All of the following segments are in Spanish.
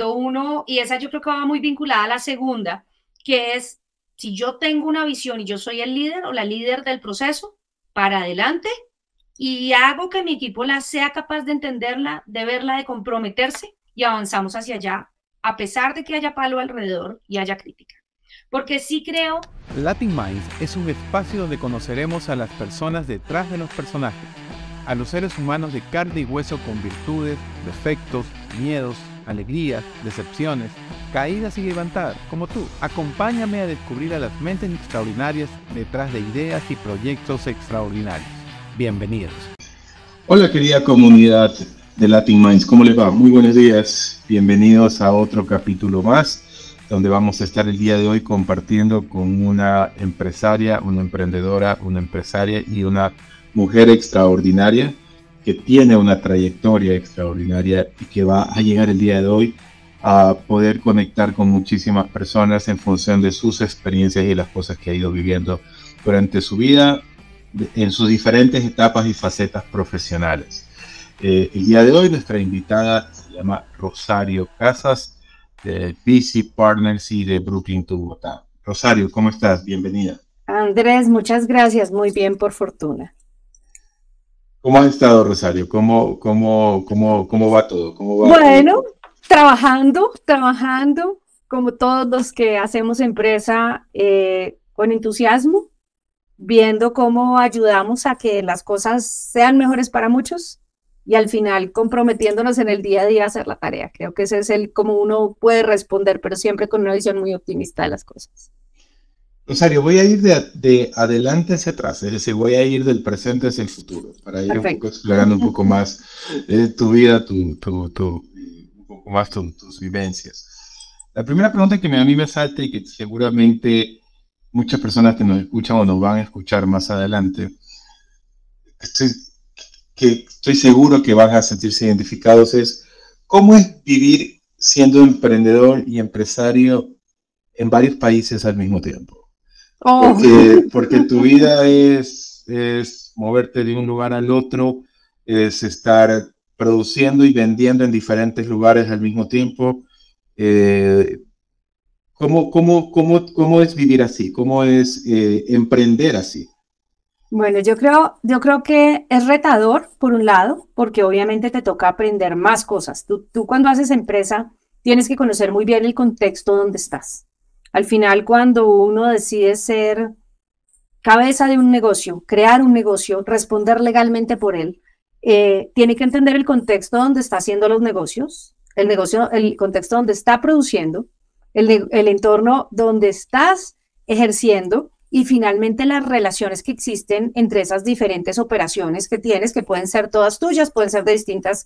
uno, y esa yo creo que va muy vinculada a la segunda, que es si yo tengo una visión y yo soy el líder o la líder del proceso, para adelante y hago que mi equipo la sea capaz de entenderla, de verla, de comprometerse y avanzamos hacia allá, a pesar de que haya palo alrededor y haya crítica. Porque sí creo. Latin Minds es un espacio donde conoceremos a las personas detrás de los personajes, a los seres humanos de carne y hueso con virtudes, defectos, miedos, alegrías, decepciones, caídas y levantadas, como tú. Acompáñame a descubrir a las mentes extraordinarias detrás de ideas y proyectos extraordinarios. Bienvenidos. Hola querida comunidad de Latin Minds, ¿cómo les va? Muy buenos días, bienvenidos a otro capítulo más, donde vamos a estar el día de hoy compartiendo con una empresaria, una emprendedora, una empresaria y una mujer extraordinaria que tiene una trayectoria extraordinaria y que va a llegar el día de hoy a poder conectar con muchísimas personas en función de sus experiencias y las cosas que ha ido viviendo durante su vida en sus diferentes etapas y facetas profesionales. El día de hoy nuestra invitada se llama Rosario Casas, de BC Partners y de Brooklyn to Bogotá. Rosario, ¿cómo estás? Bienvenida. Andrés, muchas gracias, muy bien, por fortuna. ¿Cómo has estado, Rosario? ¿Cómo va todo? ¿Cómo va bueno, todo? trabajando, como todos los que hacemos empresa, con entusiasmo, viendo cómo ayudamos a que las cosas sean mejores para muchos y al final comprometiéndonos en el día a día a hacer la tarea. Creo que ese es el cómo uno puede responder, pero siempre con una visión muy optimista de las cosas. Rosario, voy a ir de adelante hacia atrás, es decir, voy a ir del presente hacia el futuro, para ir un poco explorando un poco más tu vida, un poco más tus vivencias. La primera pregunta que a mí me salta y que seguramente muchas personas que nos escuchan o nos van a escuchar más adelante, estoy seguro que van a sentirse identificados, es ¿cómo es vivir siendo emprendedor y empresario en varios países al mismo tiempo? Oh. Porque tu vida es moverte de un lugar al otro, es estar produciendo y vendiendo en diferentes lugares al mismo tiempo. ¿Cómo es vivir así? ¿Cómo es emprender así? Bueno, yo creo que es retador, por un lado, porque obviamente te toca aprender más cosas. Tú cuando haces empresa tienes que conocer muy bien el contexto donde estás. Al final, cuando uno decide ser cabeza de un negocio, crear un negocio, responder legalmente por él, tiene que entender el contexto donde está haciendo los negocios, el contexto donde está produciendo, el entorno donde estás ejerciendo y finalmente las relaciones que existen entre esas diferentes operaciones que tienes, que pueden ser todas tuyas, pueden ser de distintas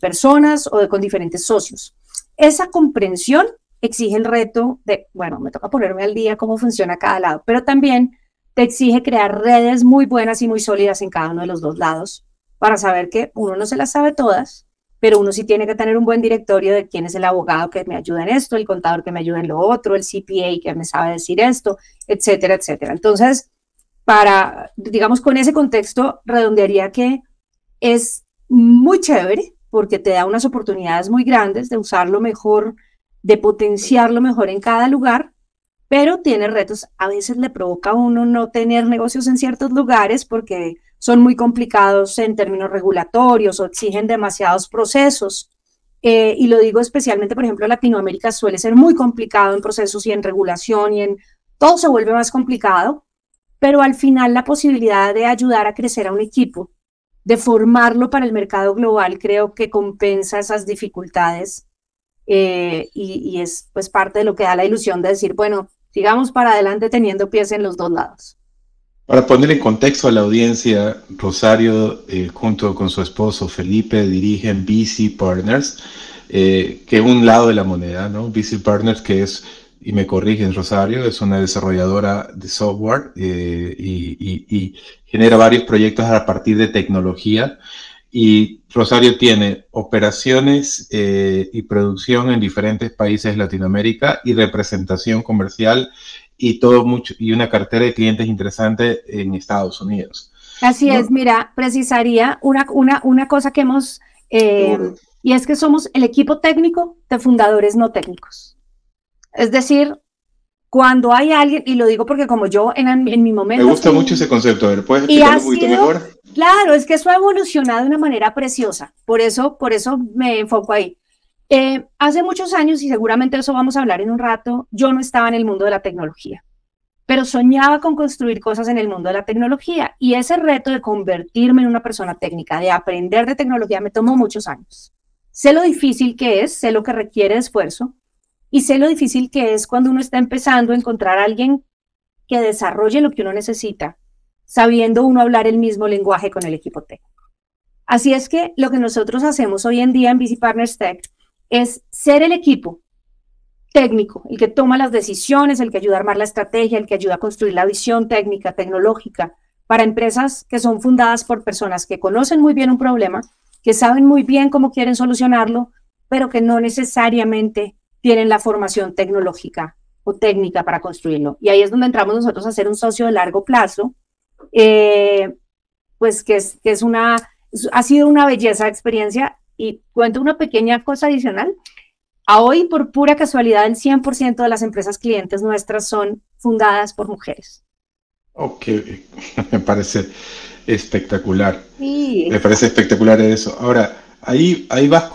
personas o con diferentes socios. Esa comprensión exige el reto de, bueno, me toca ponerme al día cómo funciona cada lado, pero también te exige crear redes muy buenas y muy sólidas en cada uno de los dos lados para saber que uno no se las sabe todas, pero uno sí tiene que tener un buen directorio de quién es el abogado que me ayuda en esto, el contador que me ayuda en lo otro, el CPA que me sabe decir esto, etcétera, etcétera. Entonces, digamos, con ese contexto, redondearía que es muy chévere porque te da unas oportunidades muy grandes de usarlo mejor, de potenciarlo mejor en cada lugar, pero tiene retos. A veces le provoca a uno no tener negocios en ciertos lugares porque son muy complicados en términos regulatorios o exigen demasiados procesos. Y lo digo especialmente, por ejemplo, Latinoamérica suele ser muy complicado en procesos y en regulación y en todo se vuelve más complicado, pero al final la posibilidad de ayudar a crecer a un equipo, de formarlo para el mercado global, creo que compensa esas dificultades. Y es pues parte de lo que da la ilusión de decir, bueno, sigamos para adelante teniendo pies en los dos lados. Para poner en contexto a la audiencia, Rosario, junto con su esposo Felipe, dirigen BC Partners, que es un lado de la moneda, ¿no? BC Partners, que es, y me corrigen, Rosario, es una desarrolladora de software y genera varios proyectos a partir de tecnología. Y Rosario tiene operaciones y producción en diferentes países de Latinoamérica y representación comercial y una cartera de clientes interesante en Estados Unidos. Así es, mira, precisaría una cosa que hemos y es que somos el equipo técnico de fundadores no técnicos. Es decir, cuando hay alguien, y lo digo porque como yo en mi momento... Me gusta mucho ese concepto, a ver, ¿puedes explicarlo un poquito mejor? Claro, es que eso ha evolucionado de una manera preciosa, por eso me enfoco ahí. Hace muchos años, y seguramente de eso vamos a hablar en un rato, yo no estaba en el mundo de la tecnología, pero soñaba con construir cosas en el mundo de la tecnología, y ese reto de convertirme en una persona técnica, de aprender de tecnología, me tomó muchos años. Sé lo difícil que es, sé lo que requiere de esfuerzo, y sé lo difícil que es cuando uno está empezando a encontrar a alguien que desarrolle lo que uno necesita, sabiendo uno hablar el mismo lenguaje con el equipo técnico. Así es que lo que nosotros hacemos hoy en día en BC Partners Tech es ser el equipo técnico, el que toma las decisiones, el que ayuda a armar la estrategia, el que ayuda a construir la visión técnica, tecnológica, para empresas que son fundadas por personas que conocen muy bien un problema, que saben muy bien cómo quieren solucionarlo, pero que no necesariamente tienen la formación tecnológica o técnica para construirlo. Y ahí es donde entramos nosotros a ser un socio de largo plazo, pues ha sido una belleza de experiencia. Y cuento una pequeña cosa adicional. A hoy, por pura casualidad, el 100% de las empresas clientes nuestras son fundadas por mujeres. Ok, me parece espectacular. Sí. Me parece espectacular eso. Ahora, ahí vas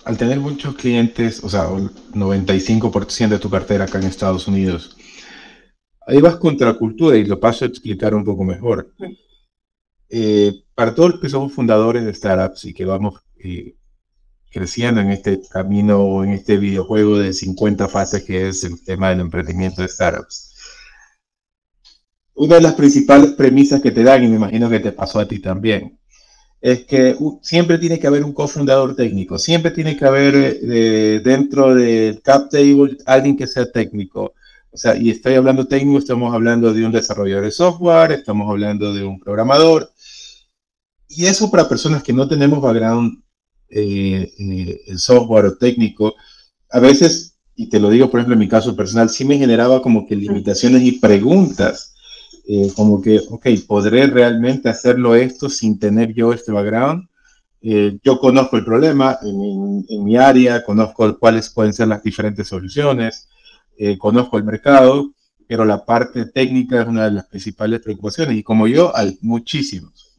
al tener muchos clientes, o sea, el 95% de tu cartera acá en Estados Unidos, ahí vas contra la cultura y lo paso a explicar un poco mejor. Para todos los que somos fundadores de startups y que vamos creciendo en este camino o en este videojuego de 50 fases que es el tema del emprendimiento de startups, una de las principales premisas que te dan, y me imagino que te pasó a ti también, es que siempre tiene que haber un cofundador técnico, siempre tiene que haber dentro del cap table alguien que sea técnico. O sea, y estoy hablando técnico, estamos hablando de un desarrollador de software, estamos hablando de un programador. Y eso para personas que no tenemos background en software o técnico, a veces, y te lo digo por ejemplo en mi caso personal, sí me generaba como que limitaciones y preguntas. Como que, ok, ¿podré realmente hacerlo esto sin tener yo este background? Yo conozco el problema en mi área, conozco cuáles pueden ser las diferentes soluciones, conozco el mercado, pero la parte técnica es una de las principales preocupaciones. Y como yo, hay muchísimos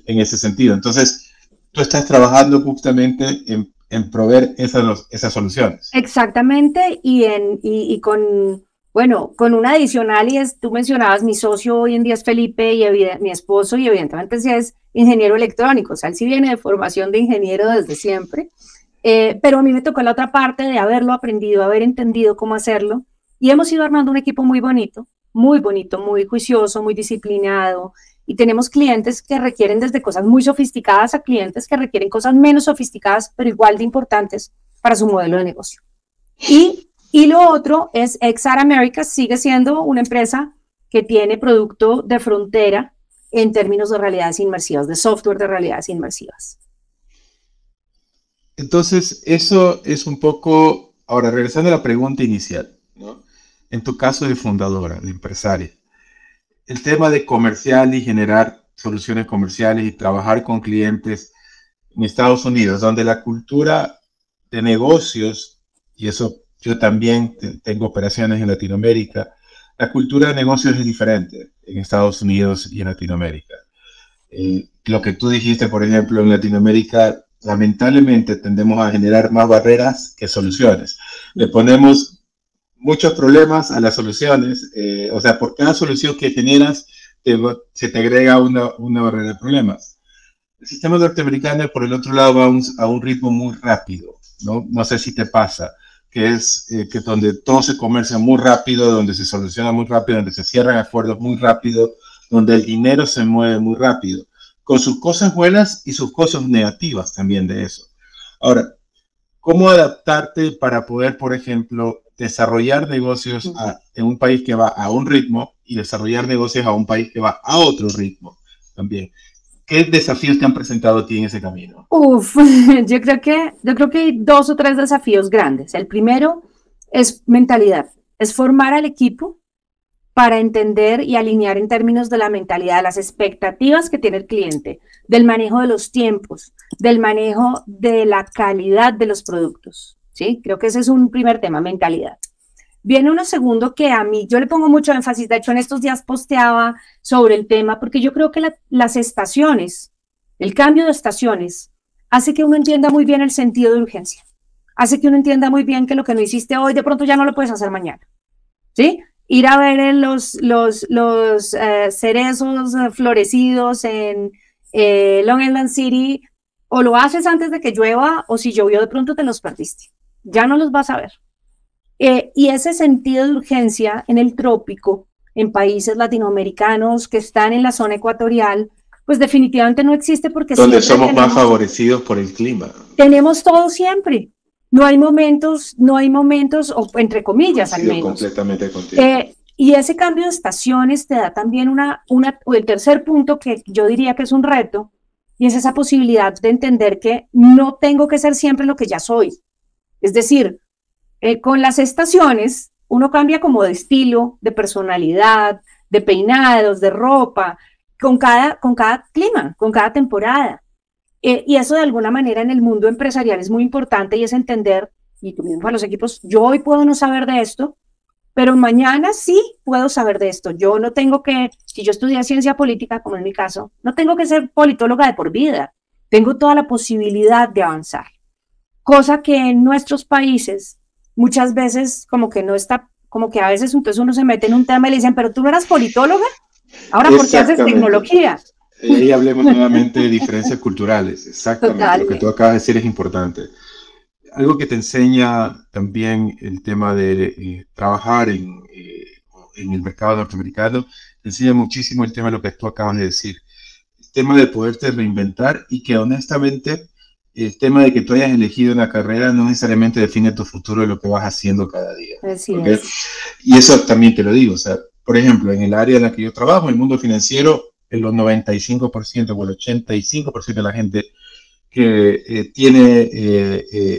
en ese sentido. Entonces, tú estás trabajando justamente en proveer esas soluciones. Exactamente, y con una adicional, y tú mencionabas, mi socio hoy en día es Felipe, y mi esposo, y evidentemente sí es ingeniero electrónico, o sea, él sí viene de formación de ingeniero desde siempre, pero a mí me tocó la otra parte de haberlo aprendido, haber entendido cómo hacerlo, y hemos ido armando un equipo muy bonito, muy juicioso, muy disciplinado, y tenemos clientes que requieren desde cosas muy sofisticadas a clientes que requieren cosas menos sofisticadas, pero igual de importantes para su modelo de negocio. Y lo otro es XR Americas, sigue siendo una empresa que tiene producto de frontera en términos de realidades inmersivas, de software de realidades inmersivas. Entonces, eso es un poco, ahora regresando a la pregunta inicial, ¿no? En tu caso de fundadora, de empresaria, el tema de comercial y generar soluciones comerciales y trabajar con clientes en Estados Unidos, donde la cultura de negocios, y eso yo también tengo operaciones en Latinoamérica, la cultura de negocios es diferente en Estados Unidos y en Latinoamérica. Lo que tú dijiste, por ejemplo, en Latinoamérica, lamentablemente tendemos a generar más barreras que soluciones. Le ponemos muchos problemas a las soluciones, o sea, por cada solución que generas, se te agrega una barrera de problemas. El sistema norteamericano, por el otro lado, va a un ritmo muy rápido, ¿no? No sé si te pasa, que es que donde todo se comercia muy rápido, donde se soluciona muy rápido, donde se cierran acuerdos muy rápido, donde el dinero se mueve muy rápido, con sus cosas buenas y sus cosas negativas también de eso. Ahora, ¿cómo adaptarte para poder, por ejemplo, desarrollar negocios en un país que va a un ritmo y desarrollar negocios a un país que va a otro ritmo también? ¿Qué desafíos te han presentado a ti en ese camino? Yo creo que hay 2 o 3 desafíos grandes. El primero es mentalidad, es formar al equipo para entender y alinear en términos de la mentalidad, las expectativas que tiene el cliente, del manejo de los tiempos, del manejo de la calidad de los productos, ¿sí? Creo que ese es un primer tema, mentalidad. Viene uno segundo que a mí, yo le pongo mucho énfasis, de hecho en estos días posteaba sobre el tema, porque yo creo que las estaciones, el cambio de estaciones, hace que uno entienda muy bien el sentido de urgencia, hace que uno entienda muy bien que lo que no hiciste hoy, de pronto ya no lo puedes hacer mañana, ¿sí? Ir a ver los cerezos florecidos en Long Island City, o lo haces antes de que llueva, o si llovió de pronto te los perdiste, ya no los vas a ver. Y ese sentido de urgencia en el trópico, en países latinoamericanos que están en la zona ecuatorial, pues definitivamente no existe porque donde somos más favorecidos por el clima. Tenemos todo siempre. No hay momentos, o entre comillas al menos. Completamente contigo. Y ese cambio de estaciones te da también el tercer punto que yo diría que es un reto, y es esa posibilidad de entender que no tengo que ser siempre lo que ya soy. Es decir, con las estaciones uno cambia como de estilo, de personalidad, de peinados, de ropa, con cada clima, con cada temporada. Y eso de alguna manera en el mundo empresarial es muy importante, y es entender, y tú mismo a los equipos, yo hoy puedo no saber de esto, pero mañana sí puedo saber de esto. Yo no tengo que, si yo estudié ciencia política, como en mi caso, no tengo que ser politóloga de por vida. Tengo toda la posibilidad de avanzar. Cosa que en nuestros países muchas veces como que no está, como que a veces entonces uno se mete en un tema y le dicen, pero tú no eras politóloga, ahora ¿por qué haces tecnología? Y hablemos nuevamente de diferencias culturales. Exactamente. Totalmente. Lo que tú acabas de decir es importante. Algo que te enseña también el tema de trabajar en el mercado norteamericano, te enseña muchísimo el tema de lo que tú acabas de decir. El tema de poderte reinventar, y que honestamente el tema de que tú hayas elegido una carrera no necesariamente define tu futuro de lo que vas haciendo cada día. Así es. Y eso también te lo digo. O sea, por ejemplo, en el área en la que yo trabajo, el mundo financiero, el 95% o el 85% de la gente que tiene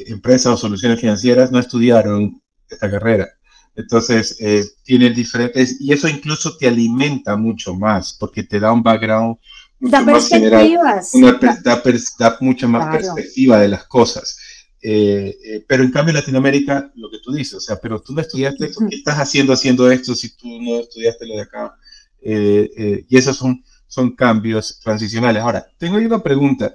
empresas o soluciones financieras no estudiaron esta carrera. Entonces, tienen diferentes, y eso incluso te alimenta mucho más, porque te da un background mucho más general, da mucha más perspectiva de las cosas. Pero en cambio en Latinoamérica, lo que tú dices, o sea, pero tú no estudiaste, ¿por qué estás haciendo esto si tú no estudiaste lo de acá? Y esos son cambios transicionales. Ahora, tengo ahí una pregunta.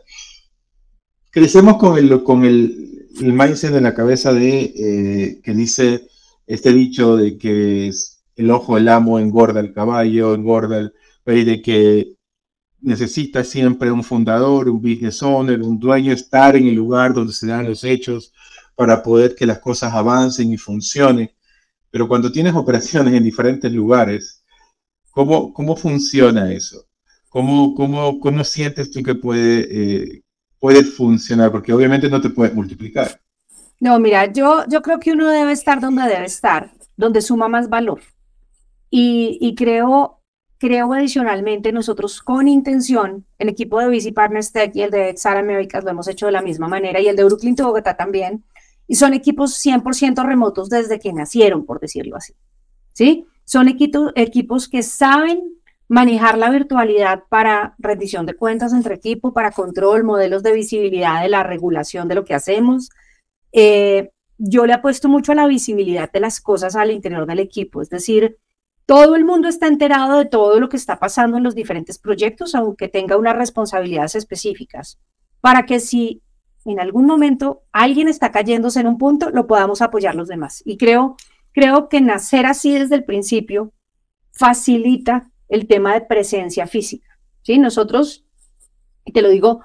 Crecemos con el mindset en la cabeza de que dice este dicho de que el ojo del amo engorda el caballo, engorda el rey, de que necesita siempre un fundador, un business owner, un dueño, estar en el lugar donde se dan los hechos para poder que las cosas avancen y funcionen. Pero cuando tienes operaciones en diferentes lugares, ¿cómo funciona eso? ¿Cómo sientes tú que puede funcionar? Porque obviamente no te puedes multiplicar. No, mira, yo creo que uno debe estar donde debe estar, donde suma más valor. Y creo adicionalmente, nosotros con intención, el equipo de VC Partners Tech y el de XR Americas lo hemos hecho de la misma manera, y el de Brooklyn to Bogotá también, y son equipos 100% remotos desde que nacieron, por decirlo así, ¿sí? Son equipos que saben manejar la virtualidad para rendición de cuentas entre equipo, para control, modelos de visibilidad de la regulación de lo que hacemos. Yo le apuesto mucho a la visibilidad de las cosas al interior del equipo, es decir, todo el mundo está enterado de todo lo que está pasando en los diferentes proyectos, aunque tenga unas responsabilidades específicas, para que si en algún momento alguien está cayéndose en un punto, lo podamos apoyar los demás. Y creo que nacer así desde el principio facilita el tema de presencia física, ¿sí? Nosotros, te lo digo,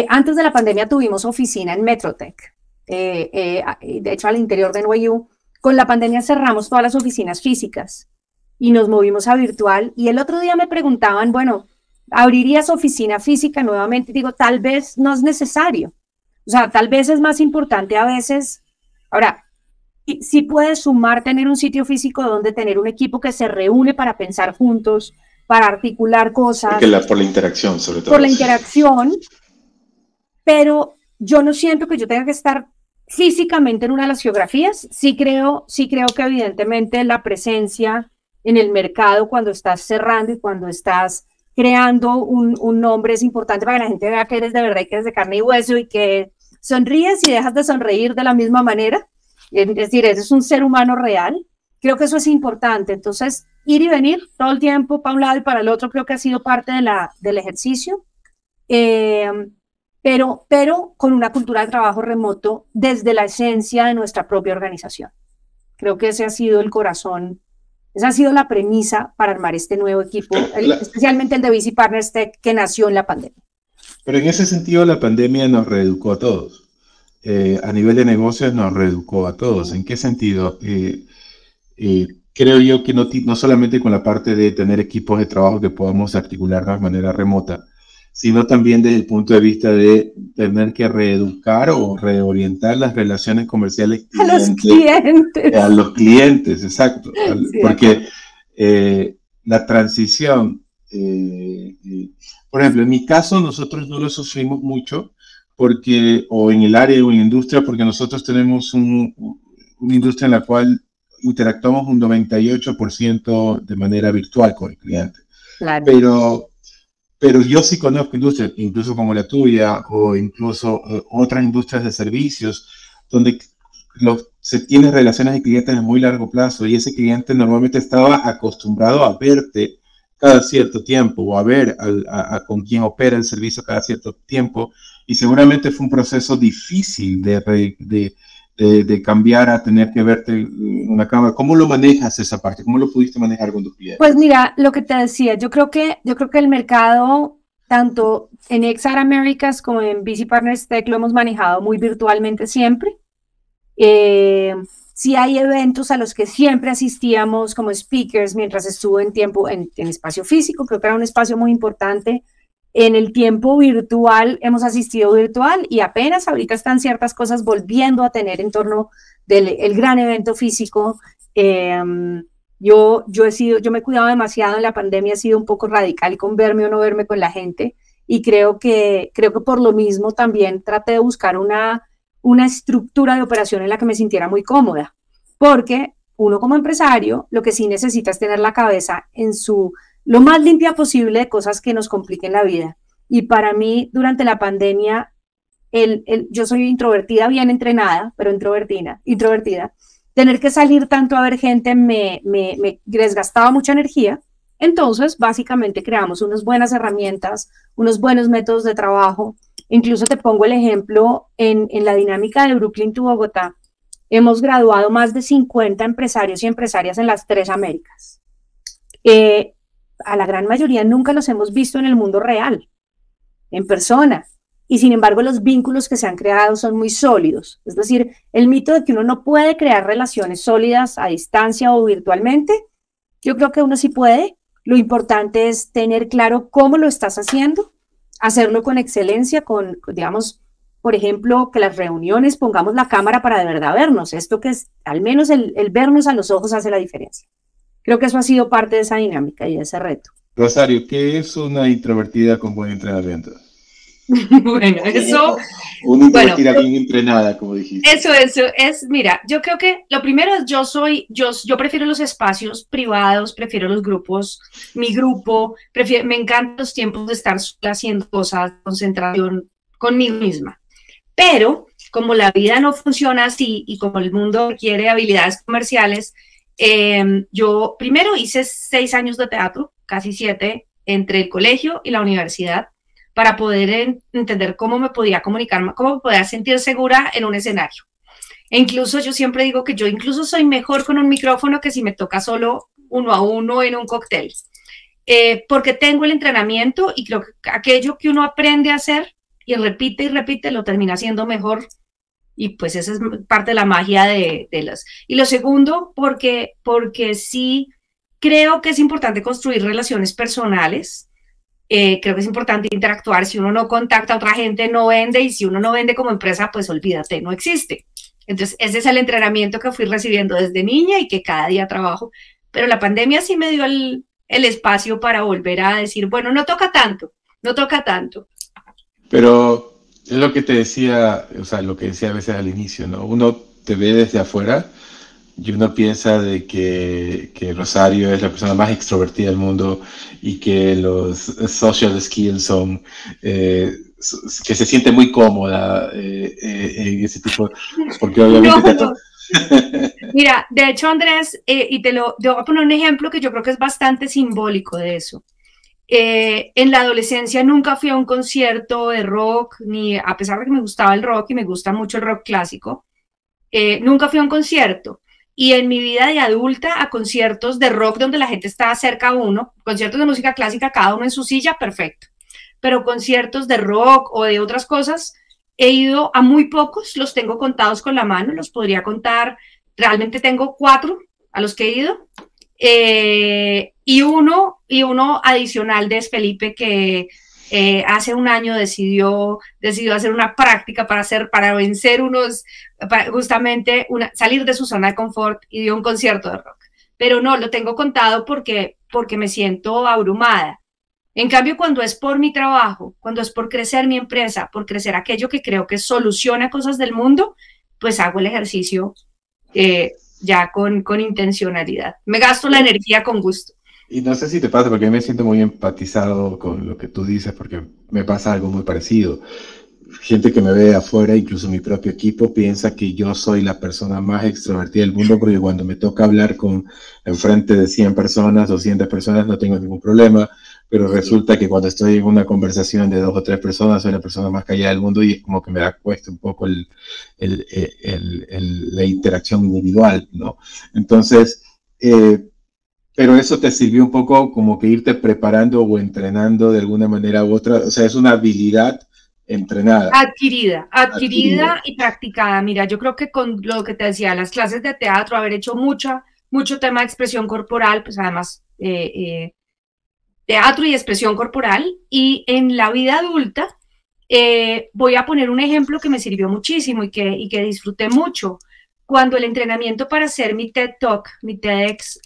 antes de la pandemia tuvimos oficina en Metrotech, de hecho al interior de NYU. Con la pandemia cerramos todas las oficinas físicas y nos movimos a virtual, y el otro día me preguntaban, bueno, ¿abrirías oficina física nuevamente? Digo, tal vez no es necesario, o sea, tal vez es más importante a veces. Ahora, sí puedes sumar tener un sitio físico donde tener un equipo que se reúne para pensar juntos, para articular cosas. Por la interacción, sobre todo. Por la interacción, pero yo no siento que yo tenga que estar físicamente en una de las geografías. Sí creo que evidentemente la presencia en el mercado cuando estás cerrando y cuando estás creando un nombre. Es importante para que la gente vea que eres de verdad y que eres de carne y hueso y que sonríes y dejas de sonreír de la misma manera. Es decir, eres un ser humano real. Creo que eso es importante. Entonces, ir y venir todo el tiempo para un lado y para el otro creo que ha sido parte del ejercicio. Pero con una cultura de trabajo remoto desde la esencia de nuestra propia organización. Creo que ese ha sido el corazón, esa ha sido la premisa para armar este nuevo equipo, especialmente el de VC Partners Tech, que nació en la pandemia. Pero en ese sentido la pandemia nos reeducó a todos. A nivel de negocios nos reeducó a todos. ¿En qué sentido? Creo yo que no solamente con la parte de tener equipos de trabajo que podamos articular de manera remota, sino también desde el punto de vista de tener que reeducar o reorientar las relaciones comerciales a los clientes. A los clientes, exacto. Sí, porque la transición, por ejemplo, en mi caso nosotros no lo sufrimos mucho, o en el área o en la industria, porque nosotros tenemos una industria en la cual interactuamos un 98% de manera virtual con el cliente. Claro. Pero yo sí conozco industrias, incluso como la tuya, o incluso otras industrias de servicios, donde se tienen relaciones de clientes de muy largo plazo y ese cliente normalmente estaba acostumbrado a verte cada cierto tiempo o a ver con quién opera el servicio cada cierto tiempo, y seguramente fue un proceso difícil de cambiar a tener que verte en una cámara. ¿Cómo lo manejas esa parte? ¿Cómo lo pudiste manejar con tus clientes? Pues mira, lo que te decía, yo creo que el mercado, tanto en XR Americas como en VC Partners Tech, lo hemos manejado muy virtualmente siempre. Sí hay eventos a los que siempre asistíamos como speakers mientras estuvo en espacio físico, creo que era un espacio muy importante. En el tiempo virtual hemos asistido virtual y apenas ahorita están ciertas cosas volviendo a tener en torno del gran evento físico. Yo me he cuidado demasiado en la pandemia, he sido un poco radical con verme o no verme con la gente, y creo que por lo mismo también traté de buscar una estructura de operación en la que me sintiera muy cómoda, porque uno como empresario lo que sí necesita es tener la cabeza lo más limpia posible de cosas que nos compliquen la vida. Y para mí, durante la pandemia, yo soy introvertida, bien entrenada, pero introvertida. Tener que salir tanto a ver gente me desgastaba mucha energía. Entonces, básicamente creamos unas buenas herramientas, unos buenos métodos de trabajo. Incluso te pongo el ejemplo, en la dinámica de Brooklyn to Bogotá, hemos graduado más de 50 empresarios y empresarias en las 3 Américas. A la gran mayoría nunca los hemos visto en el mundo real, en persona, y sin embargo los vínculos que se han creado son muy sólidos. Es decir, el mito de que uno no puede crear relaciones sólidas a distancia o virtualmente, yo creo que uno sí puede. Lo importante es tener claro cómo lo estás haciendo, hacerlo con excelencia, digamos, por ejemplo, que las reuniones pongamos la cámara para de verdad vernos. Esto que es, al menos el vernos a los ojos hace la diferencia. Creo que eso ha sido parte de esa dinámica y de ese reto. Rosario, ¿qué es una introvertida con buen entrenamiento? Bueno, eso... Una introvertida bien entrenada, como dijiste. Eso es, mira, yo creo que lo primero es yo prefiero los espacios privados, prefiero los grupos, mi grupo, me encantan los tiempos de estar sola haciendo cosas, concentración conmigo misma. Pero como la vida no funciona así y como el mundo requiere habilidades comerciales, yo primero hice 6 años de teatro, casi 7, entre el colegio y la universidad, para poder entender cómo me podía comunicar, cómo me podía sentir segura en un escenario. E incluso yo siempre digo que yo incluso soy mejor con un micrófono que si me toca solo 1 a 1 en un cóctel, porque tengo el entrenamiento y creo que aquello que uno aprende a hacer y repite, lo termina haciendo mejor. Y pues esa es parte de la magia de las... Y lo segundo, porque sí creo que es importante construir relaciones personales. Creo que es importante interactuar. Si uno no contacta a otra gente, no vende. Y si uno no vende como empresa, pues olvídate, no existe. Entonces, ese es el entrenamiento que fui recibiendo desde niña y que cada día trabajo. Pero la pandemia sí me dio el espacio para volver a decir, bueno, no toca tanto. Pero... es lo que te decía, o sea, lo que decía a veces al inicio, ¿no? Uno te ve desde afuera y uno piensa de que Rosario es la persona más extrovertida del mundo y que los social skills son, que se siente muy cómoda en ese tipo, porque obviamente No, no. Mira, de hecho, Andrés, y te voy a poner un ejemplo que yo creo que es bastante simbólico de eso. En la adolescencia nunca fui a un concierto de rock, ni a pesar de que me gustaba el rock y me gusta mucho el rock clásico, nunca fui a un concierto. Y en mi vida de adulta a conciertos de rock donde la gente está cerca a uno, conciertos de música clásica, cada uno en su silla, perfecto. Pero conciertos de rock o de otras cosas, he ido a muy pocos, los tengo contados con la mano, los podría contar, realmente tengo 4 a los que he ido, y uno adicional de Felipe que hace un año decidió hacer una práctica para vencer justamente salir de su zona de confort y dio un concierto de rock. Pero no, lo tengo contado porque me siento abrumada. En cambio, cuando es por mi trabajo, cuando es por crecer mi empresa, por crecer aquello que creo que soluciona cosas del mundo, pues hago el ejercicio ya con intencionalidad. Me gasto la energía con gusto. Y no sé si te pasa, porque me siento muy empatizado con lo que tú dices, porque me pasa algo muy parecido. Gente que me ve afuera, incluso mi propio equipo, piensa que yo soy la persona más extrovertida del mundo, porque cuando me toca hablar enfrente de 100 personas, 200 personas, no tengo ningún problema, pero resulta que cuando estoy en una conversación de 2 o 3 personas, soy la persona más callada del mundo y es como que me da cuesta un poco la interacción individual, ¿no? Entonces, pero eso te sirvió un poco como que irte preparando o entrenando de alguna manera u otra, o sea, es una habilidad entrenada. Adquirida y practicada. Mira, yo creo que con lo que te decía, las clases de teatro, haber hecho mucho tema de expresión corporal, pues además teatro y expresión corporal, y en la vida adulta voy a poner un ejemplo que me sirvió muchísimo y que disfruté mucho. Cuando el entrenamiento para hacer mi TED Talk, mi TEDx,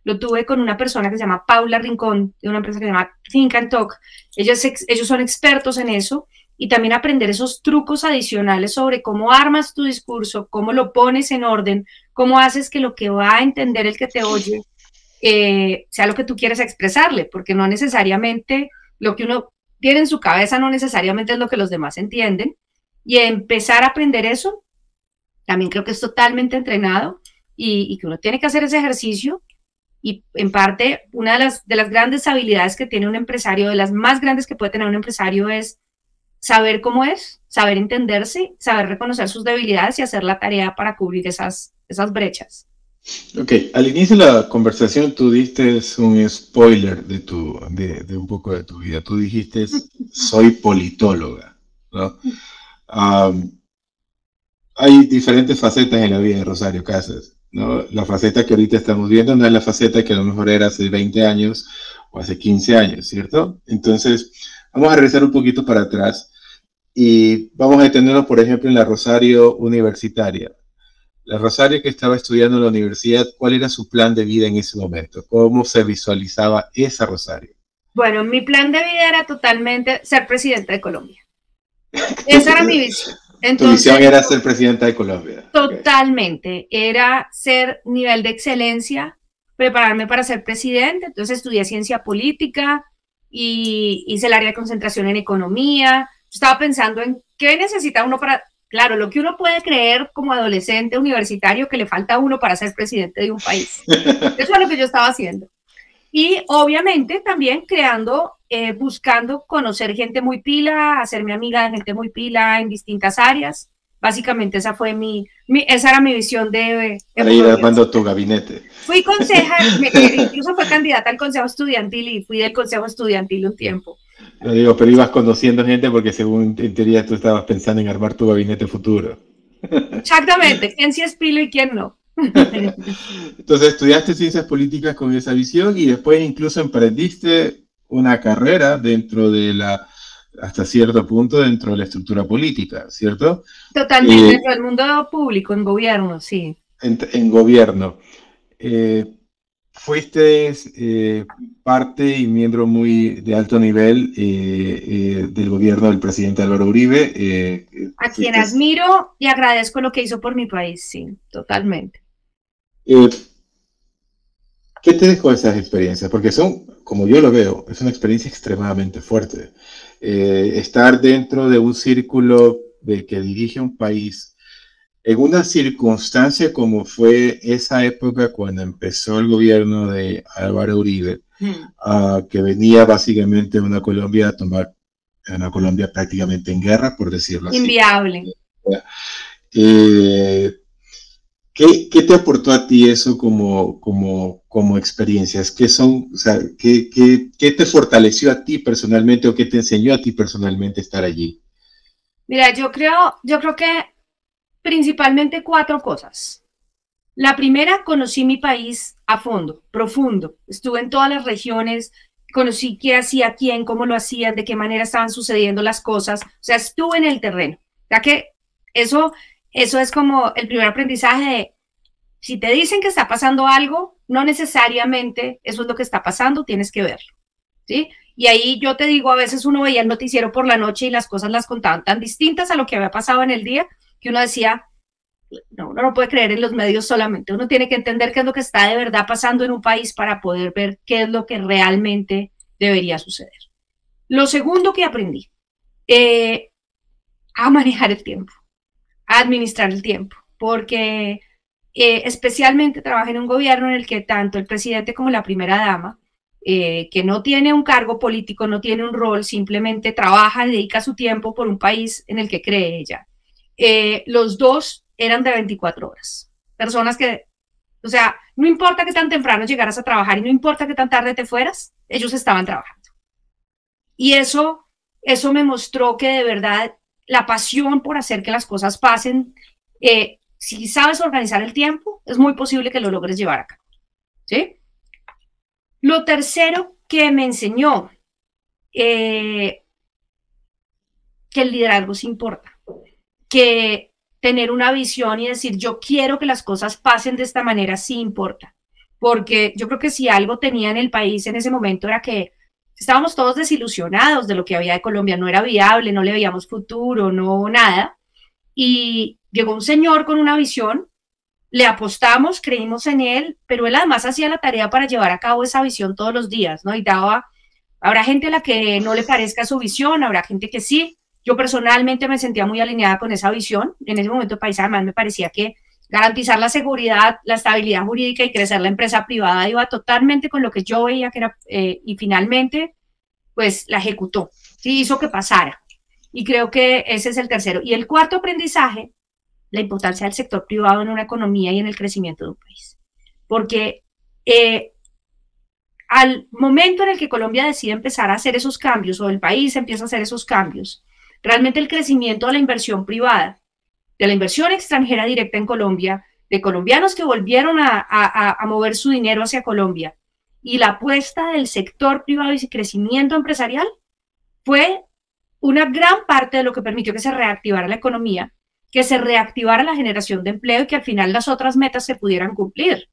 lo tuve con una persona que se llama Paula Rincón, de una empresa que se llama Think and Talk. Ellos son expertos en eso, y también aprender esos trucos adicionales sobre cómo armas tu discurso, cómo lo pones en orden, cómo haces que lo que va a entender el que te oye sea lo que tú quieres expresarle, porque no necesariamente lo que uno tiene en su cabeza no necesariamente es lo que los demás entienden. Y empezar a aprender eso también creo que es totalmente entrenado y que uno tiene que hacer ese ejercicio. Y en parte, una de las grandes habilidades que tiene un empresario, de las más grandes que puede tener un empresario, es saber cómo es, saber entenderse, saber reconocer sus debilidades y hacer la tarea para cubrir esas brechas. Ok, al inicio de la conversación tú diste un spoiler de un poco de tu vida. Tú dijiste, soy politóloga, ¿no? Hay diferentes facetas en la vida de Rosario Casas, ¿no? La faceta que ahorita estamos viendo no es la faceta que a lo mejor era hace 20 años o hace 15 años, ¿cierto? Entonces, vamos a regresar un poquito para atrás y vamos a detenernos, por ejemplo, en la Rosario universitaria. La Rosario que estaba estudiando en la universidad, ¿cuál era su plan de vida en ese momento? ¿Cómo se visualizaba esa Rosario? Bueno, mi plan de vida era totalmente ser presidenta de Colombia. Esa era mi visión. Entonces, tu visión era ser presidenta de Colombia. Totalmente. Okay. Era ser nivel de excelencia, prepararme para ser presidente. Entonces estudié ciencia política y hice el área de concentración en economía. Estaba pensando en qué necesita uno para... Claro, lo que uno puede creer como adolescente universitario que le falta a uno para ser presidente de un país. Eso es lo que yo estaba haciendo. Y obviamente también buscando conocer gente muy pila, hacerme amiga de gente muy pila en distintas áreas. Básicamente esa era mi visión de para ir armando tu gabinete. Fui concejal, incluso fue candidata al consejo estudiantil y fui del consejo estudiantil un tiempo. Lo digo, pero ibas conociendo gente porque según en teoría tú estabas pensando en armar tu gabinete futuro. Exactamente, quién sí es pilo y quién no. Entonces estudiaste ciencias políticas con esa visión y después incluso emprendiste una carrera hasta cierto punto dentro de la estructura política, ¿cierto? Totalmente, dentro del mundo público, en gobierno, sí. En gobierno. Fuiste parte y miembro muy de alto nivel del gobierno del presidente Álvaro Uribe. A quien admiro y agradezco lo que hizo por mi país, sí, totalmente. Eh, ¿Qué te dejó esas experiencias? Porque son, como yo lo veo, es una experiencia extremadamente fuerte. Estar dentro de un círculo de que dirige un país en una circunstancia como fue esa época cuando empezó el gobierno de Álvaro Uribe, que venía básicamente una Colombia a tomar, una Colombia prácticamente en guerra, por decirlo así. Inviable. Eh, ¿Qué te aportó a ti eso como experiencias? ¿Qué son, o sea, qué te fortaleció a ti personalmente o qué te enseñó a ti personalmente estar allí? Mira, yo creo que principalmente cuatro cosas. La primera, conocí mi país a fondo, profundo. Estuve en todas las regiones, conocí qué hacía quién, cómo lo hacían, de qué manera estaban sucediendo las cosas. O sea, estuve en el terreno. Ya que eso, eso es como el primer aprendizaje de, si te dicen que está pasando algo, no necesariamente eso es lo que está pasando, tienes que verlo, ¿sí? Y ahí yo te digo, a veces uno veía el noticiero por la noche y las cosas las contaban tan distintas a lo que había pasado en el día, que uno decía, no, uno no puede creer en los medios solamente, uno tiene que entender qué es lo que está de verdad pasando en un país para poder ver qué es lo que realmente debería suceder. Lo segundo que aprendí, a manejar el tiempo, a administrar el tiempo, porque especialmente trabajé en un gobierno en el que tanto el presidente como la primera dama, que no tiene un cargo político, no tiene un rol, simplemente trabaja, dedica su tiempo por un país en el que cree ella. Los dos eran de 24 horas. Personas que, o sea, no importa que tan temprano llegaras a trabajar y no importa que tan tarde te fueras, ellos estaban trabajando. Y eso me mostró que de verdad la pasión por hacer que las cosas pasen, si sabes organizar el tiempo, es muy posible que lo logres llevar a cabo, ¿sí? Lo tercero que me enseñó, que el liderazgo sí importa, que tener una visión y decir, yo quiero que las cosas pasen de esta manera, sí importa. Porque yo creo que si algo tenía en el país en ese momento era que estábamos todos desilusionados de lo que había de Colombia, no era viable, no le veíamos futuro, no nada. Y llegó un señor con una visión, le apostamos, creímos en él, pero él además hacía la tarea para llevar a cabo esa visión todos los días, ¿no? Y daba, habrá gente a la que no le parezca su visión, habrá gente que sí. Yo personalmente me sentía muy alineada con esa visión. En ese momento, país, además, me parecía que garantizar la seguridad, la estabilidad jurídica y crecer la empresa privada iba totalmente con lo que yo veía que era, y finalmente, pues la ejecutó, sí, hizo que pasara. Y creo que ese es el tercero. Y el cuarto aprendizaje, la importancia del sector privado en una economía y en el crecimiento de un país. Porque al momento en el que Colombia decide empezar a hacer esos cambios, o el país empieza a hacer esos cambios, realmente el crecimiento de la inversión privada, de la inversión extranjera directa en Colombia, de colombianos que volvieron a mover su dinero hacia Colombia, y la apuesta del sector privado y crecimiento empresarial fue una gran parte de lo que permitió que se reactivara la economía, que se reactivara la generación de empleo y que al final las otras metas se pudieran cumplir.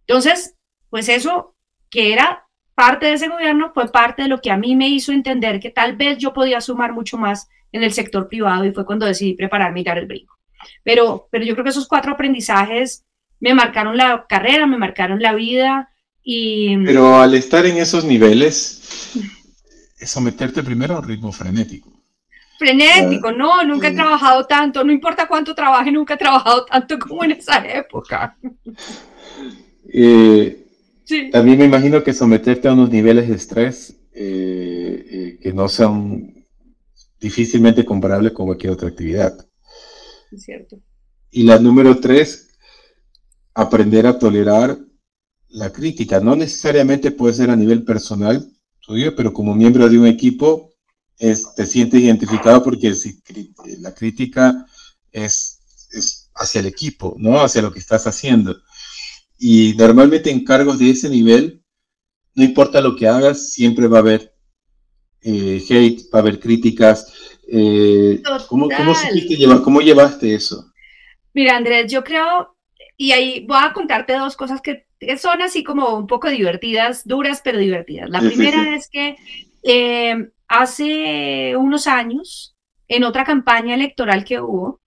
Entonces, pues eso que era parte de ese gobierno fue parte de lo que a mí me hizo entender que tal vez yo podía sumar mucho más en el sector privado, y fue cuando decidí prepararme y dar el brinco. Pero yo creo que esos cuatro aprendizajes me marcaron la carrera, me marcaron la vida. Pero al estar en esos niveles, es someterte primero a un ritmo frenético. Frenético, no, nunca he trabajado tanto, no importa cuánto trabaje, nunca he trabajado tanto como en esa época. Sí. También me imagino que someterte a unos niveles de estrés que no son difícilmente comparables con cualquier otra actividad. Es cierto. Y la número 3, aprender a tolerar la crítica. No necesariamente puede ser a nivel personal tuyo, pero como miembro de un equipo te sientes identificado porque la crítica es hacia el equipo, ¿no? Hacia lo que estás haciendo. Y normalmente en cargos de ese nivel, no importa lo que hagas, siempre va a haber hate, va a haber críticas. ¿Cómo llevaste eso? Mira, Andrés, yo creo, y ahí voy a contarte dos cosas que son así como un poco divertidas, duras pero divertidas. La primera es que hace unos años, en otra campaña electoral que hubo,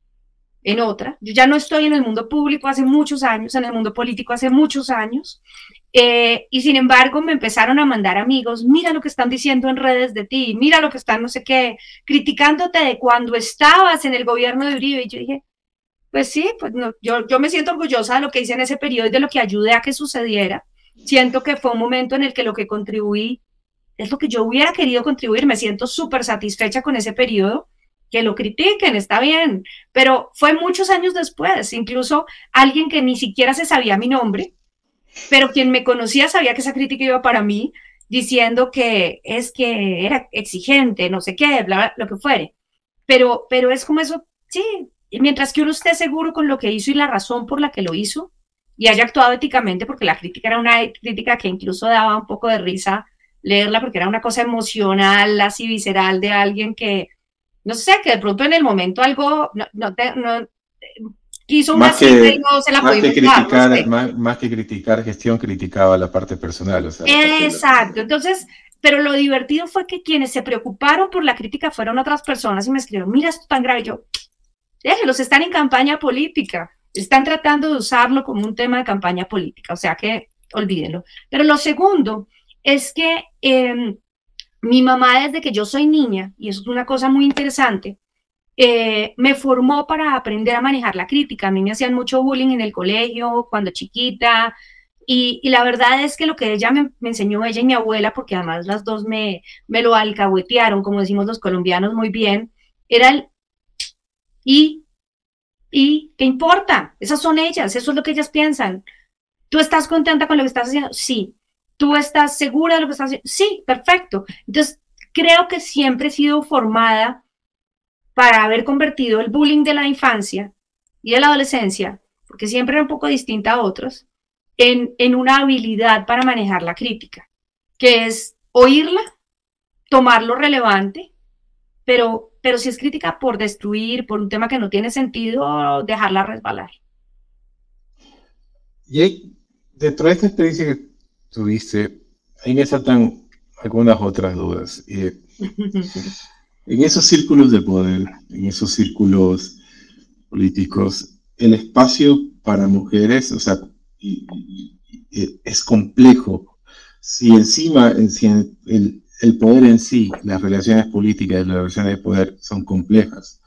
en otra. Yo ya no estoy en el mundo público hace muchos años, en el mundo político hace muchos años, y sin embargo me empezaron a mandar amigos, mira lo que están diciendo en redes de ti, mira lo que están no sé qué, criticándote de cuando estabas en el gobierno de Uribe. Y yo dije, pues sí, pues no, yo me siento orgullosa de lo que hice en ese periodo y de lo que ayudé a que sucediera. Siento que fue un momento en el que lo que contribuí es lo que yo hubiera querido contribuir. Me siento súper satisfecha con ese periodo. Que lo critiquen, está bien, pero fue muchos años después, incluso alguien que ni siquiera se sabía mi nombre, pero quien me conocía sabía que esa crítica iba para mí, diciendo que es que era exigente, no sé qué, bla, bla, lo que fuere. Pero es como eso, sí, mientras que uno esté seguro con lo que hizo y la razón por la que lo hizo, y haya actuado éticamente, porque la crítica era una crítica que incluso daba un poco de risa leerla, porque era una cosa emocional, así visceral de alguien que no sé, que de pronto en el momento algo no quiso una cita y no se la pudimos dar, no sé. Más que criticar gestión, criticaba la parte personal. O sea, Exacto, entonces, pero lo divertido fue que quienes se preocuparon por la crítica fueron otras personas y me escribieron, mira, esto es tan grave. Y yo, déjenlos, están en campaña política, están tratando de usarlo como un tema de campaña política, o sea que olvídenlo. Pero lo segundo es que mi mamá, desde que yo soy niña, y eso es una cosa muy interesante, me formó para aprender a manejar la crítica. A mí me hacían mucho bullying en el colegio, cuando chiquita, y la verdad es que lo que ella me enseñó, ella y mi abuela, porque además las dos me lo alcahuetearon, como decimos los colombianos muy bien, era el y, ¿qué importa? Esas son ellas, eso es lo que ellas piensan. ¿Tú estás contenta con lo que estás haciendo? Sí. ¿Tú estás segura de lo que estás haciendo? Sí, perfecto. Entonces, creo que siempre he sido formada para haber convertido el bullying de la infancia y de la adolescencia, porque siempre era un poco distinta a otros, en una habilidad para manejar la crítica, que es oírla, tomar lo relevante, pero si es crítica por destruir, por un tema que no tiene sentido, dejarla resbalar. Y dentro de esta experiencia que tuviste, ahí me saltan algunas otras dudas. En esos círculos de poder, en esos círculos políticos, el espacio para mujeres, o sea, es complejo. Si encima, si el poder en sí, las relaciones políticas y las relaciones de poder son complejas,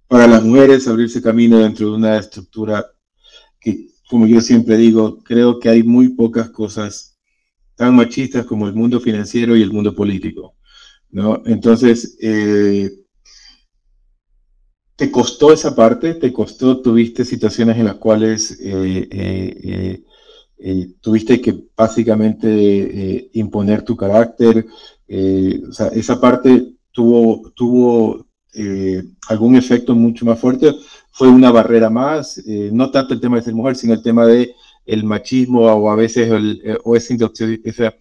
para las mujeres abrirse camino dentro de una estructura que, como yo siempre digo, creo que hay muy pocas cosas tan machistas como el mundo financiero y el mundo político, ¿no? Entonces, ¿te costó esa parte? ¿Te costó? ¿Tuviste situaciones en las cuales tuviste que básicamente imponer tu carácter? O sea, ¿esa parte tuvo algún efecto mucho más fuerte? ¿Fue una barrera más? No tanto el tema de ser mujer, sino el tema de el machismo o a veces esa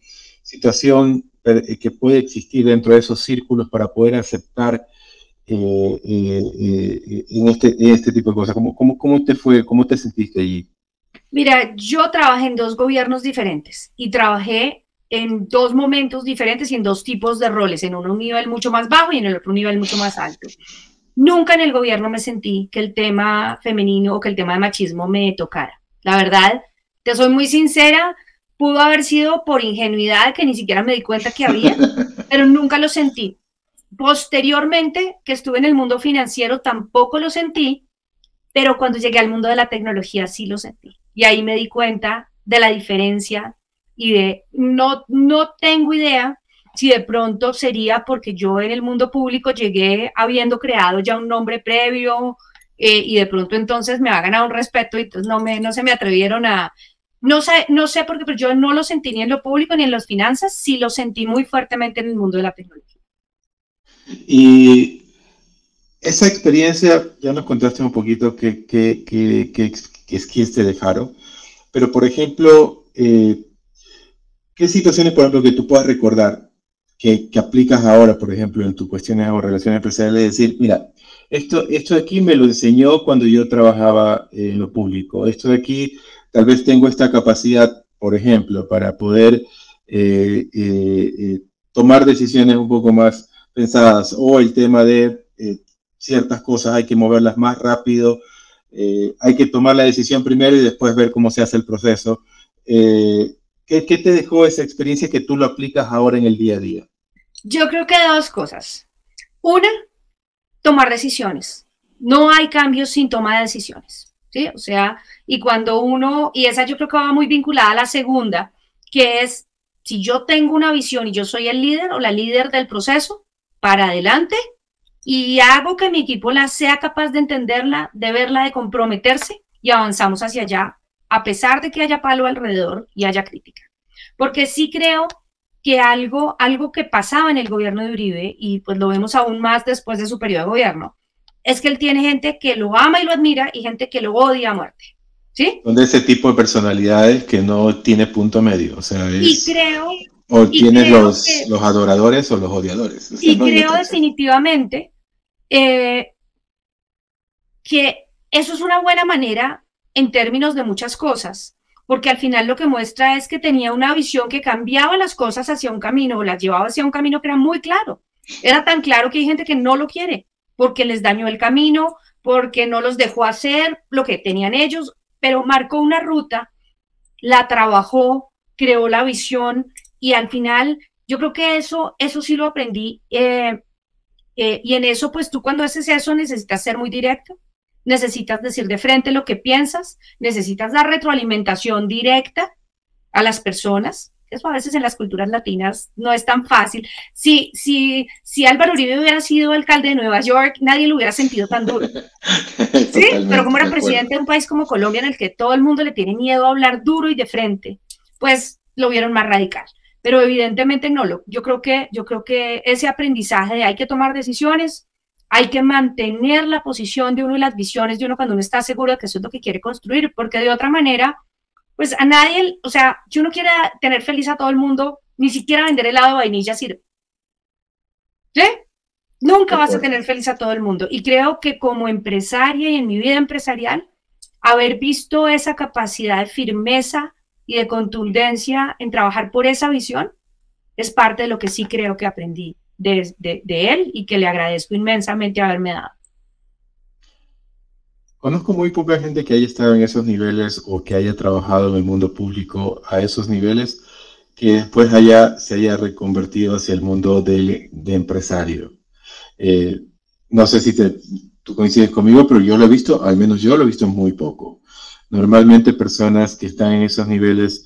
situación que puede existir dentro de esos círculos para poder aceptar en este tipo de cosas. ¿Cómo te fue? ¿Cómo te sentiste allí? Mira, yo trabajé en dos gobiernos diferentes y trabajé en dos momentos diferentes y en dos tipos de roles, en un nivel mucho más bajo y en el otro nivel mucho más alto. Nunca en el gobierno me sentí que el tema femenino o que el tema de machismo me tocara. La verdad, te soy muy sincera, pudo haber sido por ingenuidad que ni siquiera me di cuenta que había, pero nunca lo sentí. Posteriormente, que estuve en el mundo financiero, tampoco lo sentí, pero cuando llegué al mundo de la tecnología sí lo sentí. Y ahí me di cuenta de la diferencia y de no tengo idea si de pronto sería porque yo en el mundo público llegué habiendo creado ya un nombre previo y de pronto entonces me ha ganado un respeto y entonces no se me atrevieron a... No sé porque pero yo no lo sentí ni en lo público ni en las finanzas, sí lo sentí muy fuertemente en el mundo de la tecnología. Y esa experiencia, ya nos contaste un poquito qué skills te dejaron, pero por ejemplo, ¿qué situaciones, por ejemplo, que tú puedas recordar que aplicas ahora, por ejemplo, en tus cuestiones o relaciones empresariales? Decir, mira, esto de aquí me lo enseñó cuando yo trabajaba en lo público. Esto de aquí, tal vez tengo esta capacidad, por ejemplo, para poder tomar decisiones un poco más pensadas. O el tema de ciertas cosas hay que moverlas más rápido, hay que tomar la decisión primero y después ver cómo se hace el proceso. ¿Qué te dejó esa experiencia que tú lo aplicas ahora en el día a día? Yo creo que dos cosas. Una, tomar decisiones. No hay cambios sin toma de decisiones, ¿sí? O sea, y cuando uno, y esa yo creo que va muy vinculada a la segunda, que es, si yo tengo una visión y yo soy el líder o la líder del proceso, para adelante, y hago que mi equipo la sea capaz de entenderla, de verla, de comprometerse, y avanzamos hacia allá, a pesar de que haya palo alrededor y haya crítica. Porque sí creo que algo que pasaba en el gobierno de Uribe, y pues lo vemos aún más después de su periodo de gobierno, es que él tiene gente que lo ama y lo admira y gente que lo odia a muerte, ¿sí? Son de ese tipo de personalidades que no tiene punto medio, o sea, es... Y creo... O tienes los adoradores o los odiadores. O sea, y creo definitivamente que eso es una buena manera en términos de muchas cosas, porque al final lo que muestra es que tenía una visión que cambiaba las cosas hacia un camino, o las llevaba hacia un camino que era muy claro. Era tan claro que hay gente que no lo quiere, porque les dañó el camino, porque no los dejó hacer lo que tenían ellos, pero marcó una ruta, la trabajó, creó la visión, y al final yo creo que eso sí lo aprendí, y en eso pues tú cuando haces eso necesitas ser muy directo, necesitas decir de frente lo que piensas, necesitas dar retroalimentación directa a las personas. Eso a veces en las culturas latinas no es tan fácil. Si Álvaro Uribe hubiera sido alcalde de Nueva York, nadie lo hubiera sentido tan duro. ¿Sí? Pero como era presidente de un país como Colombia, en el que todo el mundo le tiene miedo a hablar duro y de frente, pues lo vieron más radical. Pero evidentemente no. Yo creo que ese aprendizaje de hay que tomar decisiones, hay que mantener la posición de uno y las visiones de uno cuando uno está seguro de que eso es lo que quiere construir, porque de otra manera, pues a nadie, o sea, si uno quiere tener feliz a todo el mundo, ni siquiera vender helado de vainilla sirve. ¿Sí? Nunca vas a tener feliz a todo el mundo. Y creo que como empresaria y en mi vida empresarial, haber visto esa capacidad de firmeza y de contundencia en trabajar por esa visión es parte de lo que sí creo que aprendí de él y que le agradezco inmensamente haberme dado. Conozco muy poca gente que haya estado en esos niveles o que haya trabajado en el mundo público a esos niveles que después se haya reconvertido hacia el mundo de empresario. No sé si tú coincides conmigo, pero yo lo he visto, al menos yo lo he visto muy poco. Normalmente personas que están en esos niveles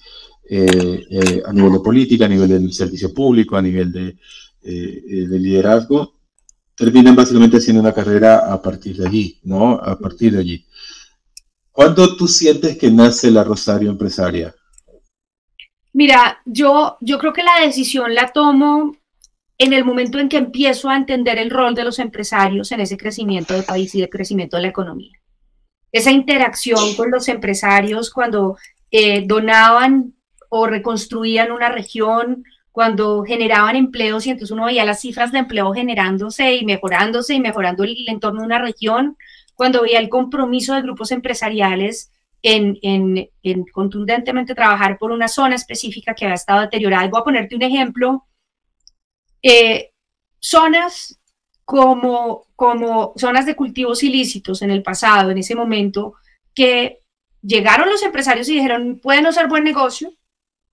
a nivel de política, a nivel del servicio público, a nivel de liderazgo, terminan básicamente haciendo una carrera a partir de allí, ¿no? A partir de allí. ¿Cuándo tú sientes que nace la Rosario empresaria? Mira, yo creo que la decisión la tomo en el momento en que empiezo a entender el rol de los empresarios en ese crecimiento del país y de crecimiento de la economía. Esa interacción con los empresarios cuando donaban o reconstruían una región, cuando generaban empleos y entonces uno veía las cifras de empleo generándose y mejorando el entorno de una región, cuando veía el compromiso de grupos empresariales en contundentemente trabajar por una zona específica que había estado deteriorada. Y voy a ponerte un ejemplo. Zonas como zonas de cultivos ilícitos en el pasado, en ese momento, que llegaron los empresarios y dijeron, puede no ser buen negocio,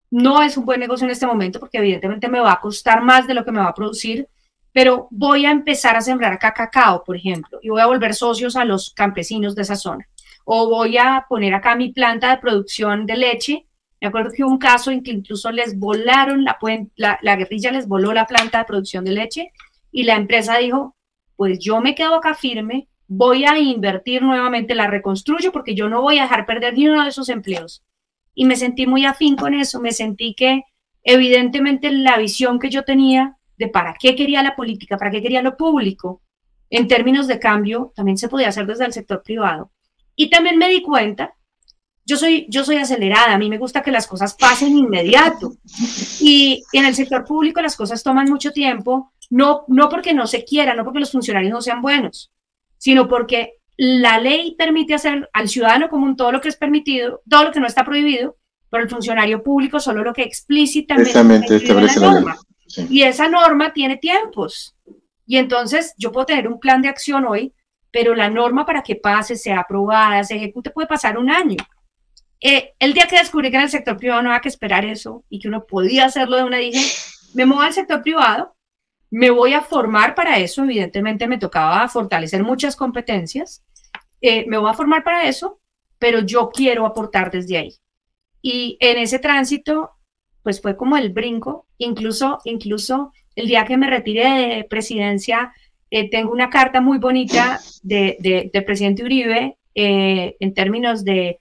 no es un buen negocio en este momento porque evidentemente me va a costar más de lo que me va a producir, pero voy a empezar a sembrar acá cacao, por ejemplo, y voy a volver socios a los campesinos de esa zona. O voy a poner acá mi planta de producción de leche. Me acuerdo que hubo un caso en que incluso les volaron la guerrilla les voló la planta de producción de leche y la empresa dijo, pues yo me quedo acá firme, voy a invertir nuevamente, la reconstruyo porque yo no voy a dejar perder ni uno de esos empleos. Y me sentí muy afín con eso, me sentí que evidentemente la visión que yo tenía de para qué quería la política, para qué quería lo público, en términos de cambio, también se podía hacer desde el sector privado. Y también me di cuenta, yo soy acelerada, a mí me gusta que las cosas pasen inmediato. Y en el sector público las cosas toman mucho tiempo, no porque no se quiera, no porque los funcionarios no sean buenos, sino porque la ley permite hacer al ciudadano común todo lo que es permitido, todo lo que no está prohibido, pero el funcionario público solo lo que explícitamente establece la norma. Sí. Y esa norma tiene tiempos. Y entonces yo puedo tener un plan de acción hoy, pero la norma para que pase, sea aprobada, se ejecute, puede pasar un año. El día que descubrí que en el sector privado no había que esperar eso y que uno podía hacerlo de una, dije, me muevo al sector privado, me voy a formar para eso, evidentemente me tocaba fortalecer muchas competencias, me voy a formar para eso, pero yo quiero aportar desde ahí. Y en ese tránsito, pues fue como el brinco, incluso el día que me retiré de presidencia, tengo una carta muy bonita del presidente Uribe en términos de,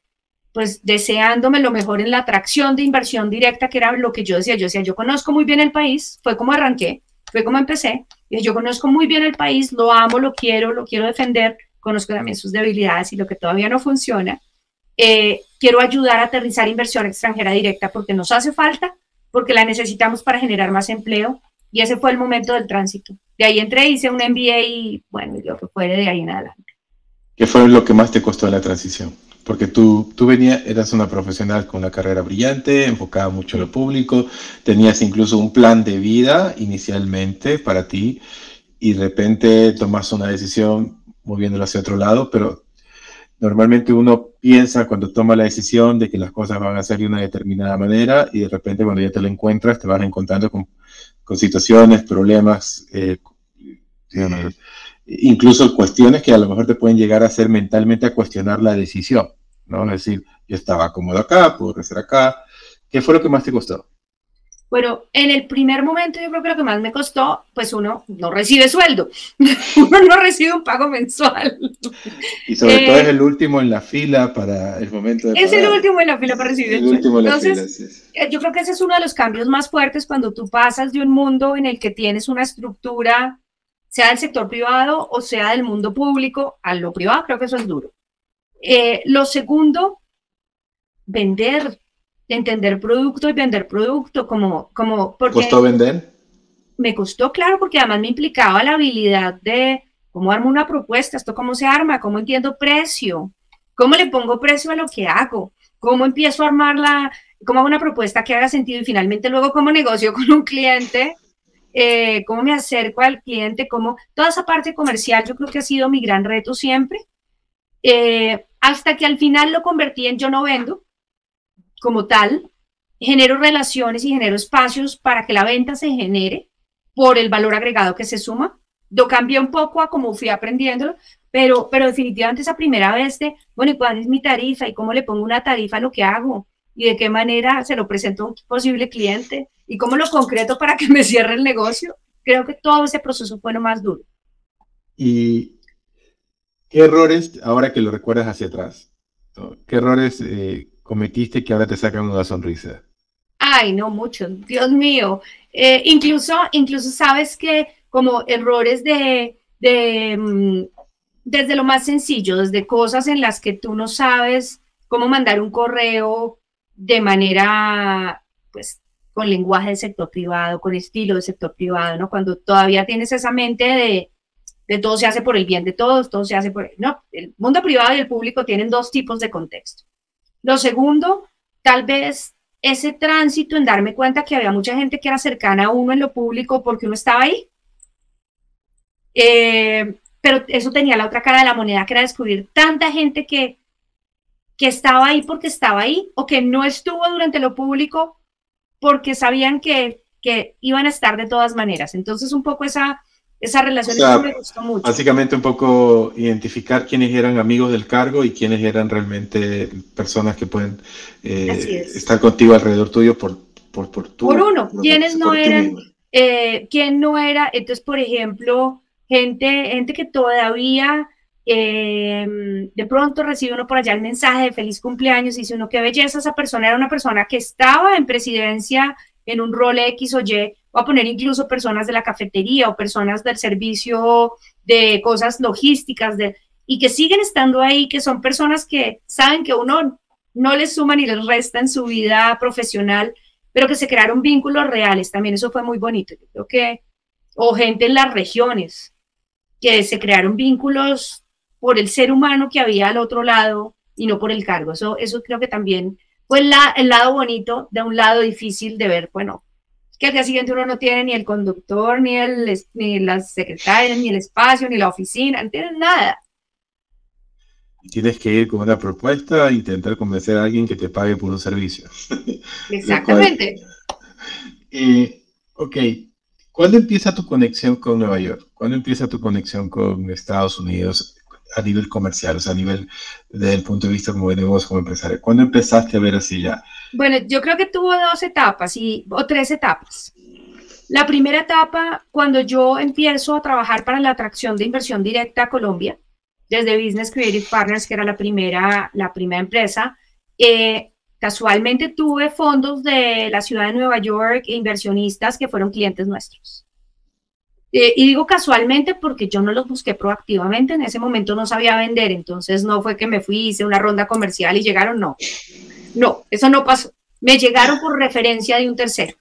pues, deseándome lo mejor en la atracción de inversión directa, que era lo que yo decía. Yo decía, yo conozco muy bien el país, fue como arranqué, fue como empecé, y yo conozco muy bien el país, lo amo, lo quiero defender, conozco también sus debilidades y lo que todavía no funciona. Quiero ayudar a aterrizar inversión extranjera directa porque nos hace falta, porque la necesitamos para generar más empleo, y ese fue el momento del tránsito. De ahí entré, hice un MBA y bueno, y lo que fue de ahí en adelante. ¿Qué fue lo que más te costó en la transición? Porque tú eras una profesional con una carrera brillante, enfocada mucho en lo público, tenías incluso un plan de vida inicialmente para ti, y de repente tomas una decisión moviéndolo hacia otro lado, pero normalmente uno piensa cuando toma la decisión de que las cosas van a ser de una determinada manera, y de repente cuando ya te lo encuentras te vas encontrando con situaciones, problemas, incluso cuestiones que a lo mejor te pueden llegar a hacer mentalmente a cuestionar la decisión, ¿no? Es decir, yo estaba cómodo acá, puedo crecer acá. ¿Qué fue lo que más te costó? Bueno, en el primer momento yo creo que lo que más me costó, pues uno no recibe sueldo, uno no recibe un pago mensual. Y sobre todo es el último en la fila para el momento de es pagar. El último en la fila para recibir el sueldo. Entonces, sí. Yo creo que ese es uno de los cambios más fuertes cuando tú pasas de un mundo en el que tienes una estructura, sea del sector privado o sea del mundo público, a lo privado. Creo que eso es duro. Lo segundo, vender, entender producto y vender producto, porque ¿Costó vender? Me costó, claro, porque además me implicaba la habilidad de cómo armo una propuesta, esto cómo se arma, cómo entiendo precio, cómo le pongo precio a lo que hago, cómo empiezo a armarla, cómo hago una propuesta que haga sentido, y finalmente luego cómo negocio con un cliente, cómo me acerco al cliente, cómo toda esa parte comercial yo creo que ha sido mi gran reto siempre, hasta que al final lo convertí en yo no vendo como tal, genero relaciones y genero espacios para que la venta se genere por el valor agregado que se suma. Lo cambié un poco a como fui aprendiéndolo, pero definitivamente esa primera vez de, bueno, ¿y cuál es mi tarifa? ¿Y cómo le pongo una tarifa a lo que hago? ¿Y de qué manera se lo presento a un posible cliente? ¿Y cómo lo concreto para que me cierre el negocio? Creo que todo ese proceso fue lo más duro. ¿Y qué errores, ahora que lo recuerdas hacia atrás, qué errores cometiste que ahora te sacan una sonrisa? Ay, no, muchos, Dios mío. Incluso sabes que como errores desde lo más sencillo, desde cosas en las que tú no sabes cómo mandar un correo de manera, pues, con lenguaje del sector privado, con estilo del sector privado, ¿no? Cuando todavía tienes esa mente de todo se hace por el bien de todos, todo se hace por... No, el mundo privado y el público tienen dos tipos de contexto. Lo segundo, tal vez ese tránsito en darme cuenta que había mucha gente que era cercana a uno en lo público porque uno estaba ahí. Pero eso tenía la otra cara de la moneda, que era descubrir tanta gente que estaba ahí porque estaba ahí, o que no estuvo durante lo público porque sabían que iban a estar de todas maneras. Entonces, un poco esa relación, o sea, me gustó mucho. Básicamente un poco identificar quiénes eran amigos del cargo y quiénes eran realmente personas que pueden estar contigo alrededor tuyo por uno, quiénes no eran, quién no era. Entonces, por ejemplo, gente que todavía de pronto recibe uno por allá el mensaje de feliz cumpleaños y dice uno, qué belleza, esa persona era una persona que estaba en presidencia en un rol X o Y. Voy a poner incluso personas de la cafetería o personas del servicio de cosas logísticas y que siguen estando ahí, que son personas que saben que uno no les suma ni les resta en su vida profesional, pero que se crearon vínculos reales. También eso fue muy bonito. Yo creo que, o gente en las regiones, que se crearon vínculos por el ser humano que había al otro lado y no por el cargo. Eso creo que también fue el lado bonito de un lado difícil de ver, bueno, que al día siguiente uno no tiene ni el conductor, ni las secretarias, ni el espacio, ni la oficina, no tienen nada. Tienes que ir con una propuesta e intentar convencer a alguien que te pague por un servicio. Exactamente. Ok, ¿cuándo empieza tu conexión con Nueva York? ¿Cuándo empieza tu conexión con Estados Unidos a nivel comercial, o sea, a nivel desde el punto de vista como de negocio, como empresario? ¿Cuándo empezaste a ver así ya? Bueno, yo creo que tuvo dos etapas o tres etapas. La primera etapa, cuando yo empiezo a trabajar para la atracción de inversión directa a Colombia, desde Business Creative Partners, que era la primera empresa, casualmente tuve fondos de la ciudad de Nueva York e inversionistas que fueron clientes nuestros. Y digo casualmente porque yo no los busqué proactivamente, en ese momento no sabía vender, entonces no fue que me fui, hice una ronda comercial y llegaron, no. No, eso no pasó. Me llegaron por referencia de un tercero.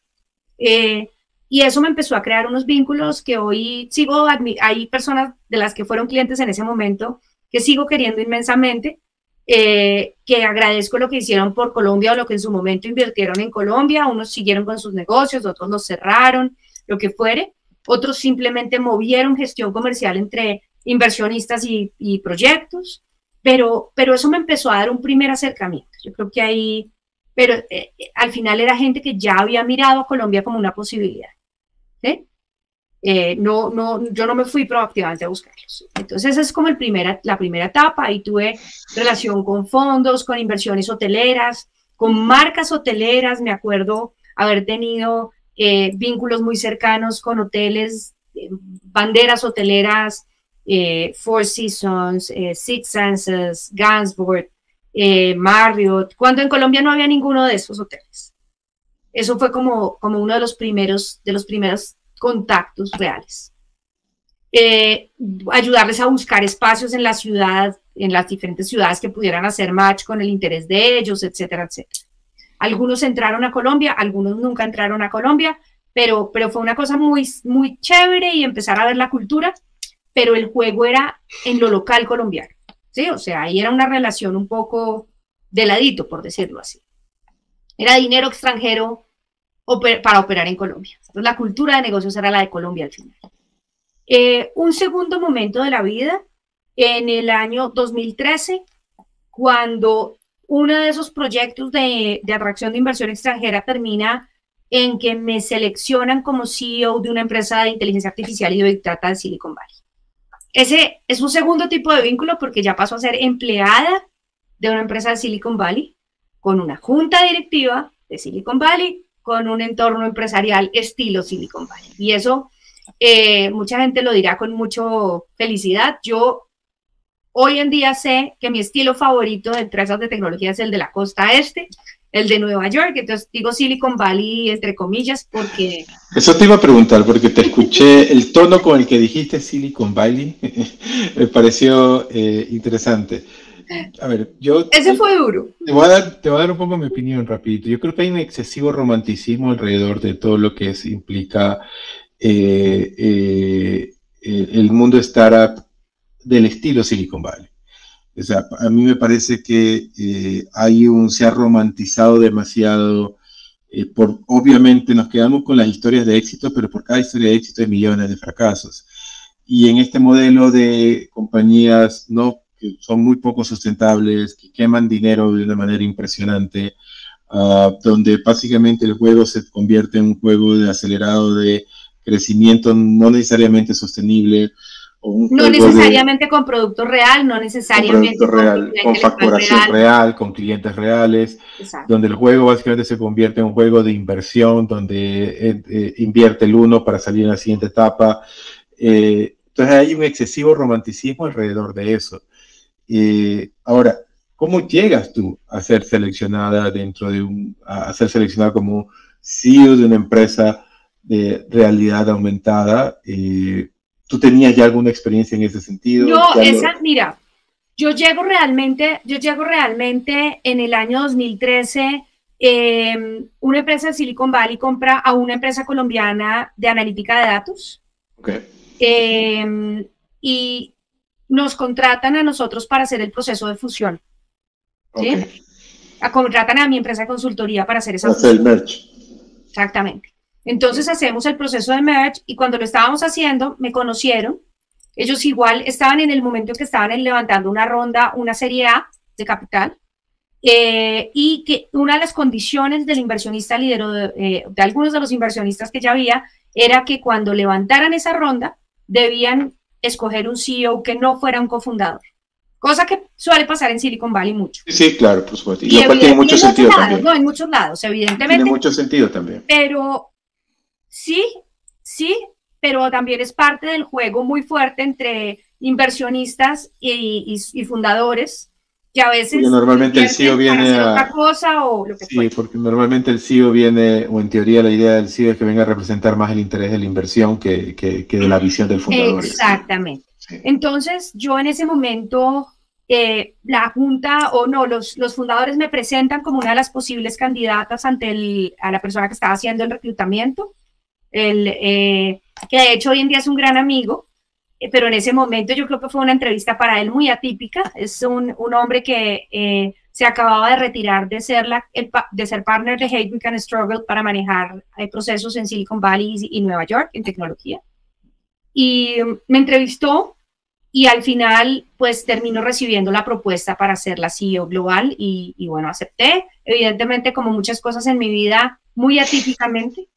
Y eso me empezó a crear unos vínculos que hoy sigo, hay personas de las que fueron clientes en ese momento que sigo queriendo inmensamente, que agradezco lo que hicieron por Colombia o lo que en su momento invirtieron en Colombia. Unos siguieron con sus negocios, otros los cerraron, lo que fuere. Otros simplemente movieron gestión comercial entre inversionistas y proyectos, pero eso me empezó a dar un primer acercamiento. Yo creo que ahí, pero al final era gente que ya había mirado a Colombia como una posibilidad. ¿Sí? Yo no me fui proactivamente a buscarlos. Entonces, esa es como la primera etapa. Ahí tuve relación con fondos, con inversiones hoteleras, con marcas hoteleras. Me acuerdo haber tenido vínculos muy cercanos con hoteles, banderas hoteleras, Four Seasons, Six Senses, Gannsbord, Marriott, cuando en Colombia no había ninguno de esos hoteles. Eso fue como uno de los primeros contactos reales. Ayudarles a buscar espacios en la ciudad, en las diferentes ciudades que pudieran hacer match con el interés de ellos, etcétera, etcétera. Algunos entraron a Colombia, algunos nunca entraron a Colombia, pero fue una cosa muy, muy chévere y empezar a ver la cultura, pero el juego era en lo local colombiano, ¿sí? O sea, ahí era una relación un poco de ladito, por decirlo así. Era dinero extranjero para operar en Colombia. Entonces, la cultura de negocios era la de Colombia al final. Un segundo momento de la vida, en el año 2013, cuando uno de esos proyectos de atracción de inversión extranjera termina en que me seleccionan como CEO de una empresa de inteligencia artificial y de Big Data de Silicon Valley. Ese es un segundo tipo de vínculo porque ya pasó a ser empleada de una empresa de Silicon Valley, con una junta directiva de Silicon Valley, con un entorno empresarial estilo Silicon Valley. Y eso, mucha gente lo dirá con mucha felicidad. Yo hoy en día sé que mi estilo favorito de empresas de tecnología es el de la costa este, el de Nueva York. Entonces digo Silicon Valley entre comillas porque... Eso te iba a preguntar, porque te escuché el tono con el que dijiste Silicon Valley, me pareció interesante. A ver, ese fue duro. Te voy a dar un poco mi opinión rapidito. Yo creo que hay un excesivo romanticismo alrededor de todo lo que implica el mundo startup del estilo Silicon Valley. O sea, a mí me parece que se ha romantizado demasiado. Obviamente nos quedamos con las historias de éxito, pero por cada historia de éxito hay millones de fracasos. Y en este modelo de compañías que son muy poco sustentables, que queman dinero de una manera impresionante, donde básicamente el juego se convierte en un juego de acelerado de crecimiento no necesariamente sostenible, no necesariamente con producto real, no necesariamente con facturación real, con clientes reales. Exacto. Donde el juego básicamente se convierte en un juego de inversión, donde invierte el uno para salir en la siguiente etapa. Entonces hay un excesivo romanticismo alrededor de eso. Ahora, ¿cómo llegas tú a ser seleccionada a ser seleccionada como CEO de una empresa de realidad aumentada? ¿Tú tenías ya alguna experiencia en ese sentido? Mira, yo llego realmente en el año 2013, una empresa de Silicon Valley compra a una empresa colombiana de analítica de datos. Okay. Y nos contratan a nosotros para hacer el proceso de fusión. ¿Sí? Okay. Contratan a mi empresa de consultoría para hacer esa fusión. El merge. Exactamente. Entonces hacemos el proceso de merge y cuando lo estábamos haciendo me conocieron Ellos igual estaban en el momento en que estaban levantando una ronda, una serie A de capital, y que una de las condiciones del inversionista líder de algunos de los inversionistas que ya había era que cuando levantaran esa ronda debían escoger un CEO que no fuera un cofundador, cosa que suele pasar en Silicon Valley mucho. Sí, claro, por supuesto. Y lo cual tiene mucho sentido también. No, en muchos lados, evidentemente. Tiene mucho sentido también. Pero sí, pero también es parte del juego muy fuerte entre inversionistas y fundadores, que a veces porque normalmente el CEO viene a otra cosa o lo que sí, porque normalmente el CEO viene, o en teoría la idea del CEO es que venga a representar más el interés de la inversión que de la visión del fundador. Exactamente. Sí. Entonces, yo en ese momento, la junta, o no, los fundadores me presentan como una de las posibles candidatas ante a la persona que estaba haciendo el reclutamiento, que de hecho hoy en día es un gran amigo, pero en ese momento yo creo que fue una entrevista para él muy atípica. Es un hombre que se acababa de retirar de ser partner de Heidrick & Struggle para manejar procesos en Silicon Valley y Nueva York en tecnología. Y me entrevistó y al final pues terminó recibiendo la propuesta para ser la CEO global y bueno, acepté. Evidentemente, como muchas cosas en mi vida, muy atípicamente,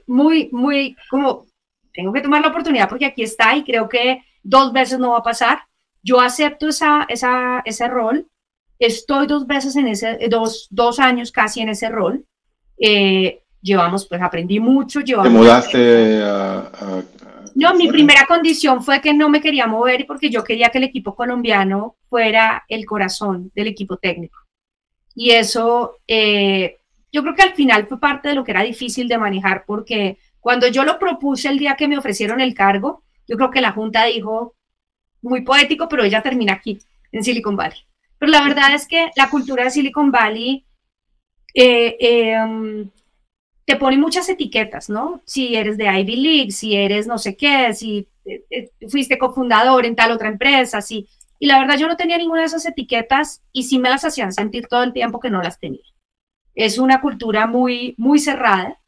muy como tengo que tomar la oportunidad porque aquí está y creo que 2 veces no va a pasar. Yo acepto ese rol, estoy 2 veces en dos años casi en ese rol. Llevamos, pues aprendí mucho. ¿Te mudaste No, mi primera condición fue que no me quería mover porque yo quería que el equipo colombiano fuera el corazón del equipo técnico. Y eso, yo creo que al final fue parte de lo que era difícil de manejar, porque cuando yo lo propuse el día que me ofrecieron el cargo, yo creo que la junta dijo, muy poético, pero ella termina aquí, en Silicon Valley. Pero la verdad es que la cultura de Silicon Valley te pone muchas etiquetas, ¿no? Si eres de Ivy League, si eres no sé qué, si fuiste cofundador en tal otra empresa, sí. Y la verdad yo no tenía ninguna de esas etiquetas y sí me las hacían sentir todo el tiempo que no las tenía. Es una cultura muy, muy cerrada,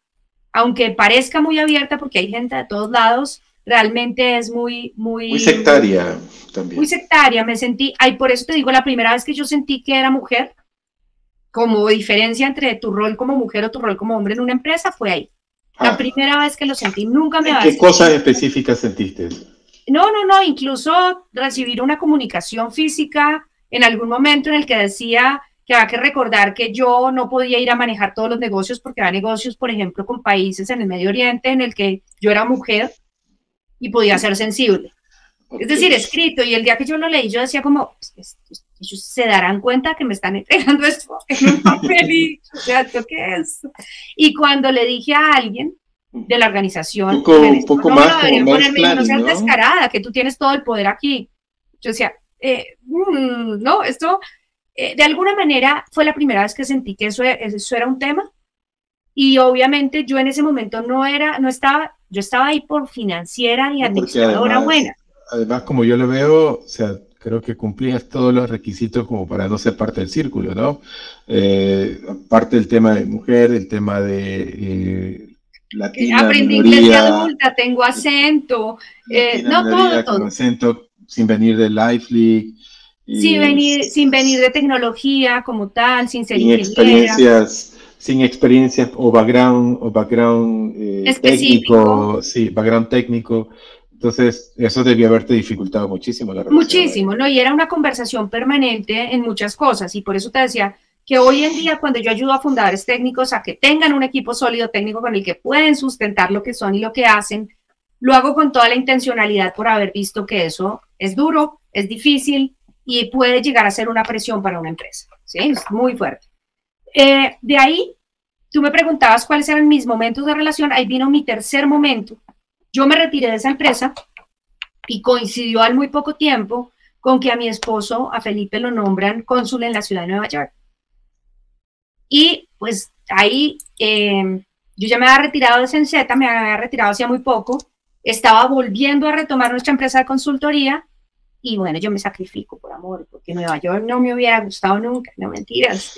aunque parezca muy abierta porque hay gente de todos lados, realmente es muy sectaria también. Muy sectaria, me sentí, por eso te digo, la primera vez que yo sentí que era mujer, como diferencia entre tu rol como mujer o tu rol como hombre en una empresa, fue ahí. La primera vez que lo sentí, nunca me había ¿Qué cosas específicas sentiste? No, incluso recibir una comunicación física en algún momento en el que decía que había que recordar que yo no podía ir a manejar todos los negocios porque había negocios, por ejemplo, con países en el Medio Oriente en el que yo era mujer y podía ser sensible. Okay. Es decir, escrito, y el día que yo lo leí yo decía como, ellos se darán cuenta que me están entregando esto en un papel y, o sea, ¿esto qué es? Y cuando le dije a alguien de la organización, un poco no, más, deberían ponerme, claro, no seas descarada, que tú tienes todo el poder aquí. Yo decía, no, esto, de alguna manera fue la primera vez que sentí que eso era un tema, y obviamente yo en ese momento yo estaba ahí por financiera y administradora buena. Además, como yo lo veo, o sea, creo que cumplías todos los requisitos como para no ser parte del círculo, ¿no? Aparte del tema de mujer, el tema de latina, aprendí inglés de adulta, tengo acento, no, todo. Acento, sin venir de Life League. Sin venir de tecnología como tal, sin ser sin experiencias o background técnico, sí, background técnico. Entonces, eso debía haberte dificultado muchísimo la relación. Muchísimo, ¿no? Y era una conversación permanente en muchas cosas, y por eso te decía que hoy en día cuando yo ayudo a fundadores técnicos a que tengan un equipo sólido técnico con el que pueden sustentar lo que son y lo que hacen, lo hago con toda la intencionalidad por haber visto que eso es duro, es difícil y puede llegar a ser una presión para una empresa, ¿sí? Es muy fuerte. De ahí, tú me preguntabas cuáles eran mis momentos de relación, ahí vino mi tercer momento. Yo me retiré de esa empresa y coincidió al muy poco tiempo con que a mi esposo, a Felipe, lo nombran cónsul en la ciudad de Nueva York. Y pues ahí yo ya me había retirado de Senseta, me había retirado hacía muy poco, estaba volviendo a retomar nuestra empresa de consultoría y bueno, yo me sacrifico por amor, porque Nueva York no me hubiera gustado nunca, no mentiras.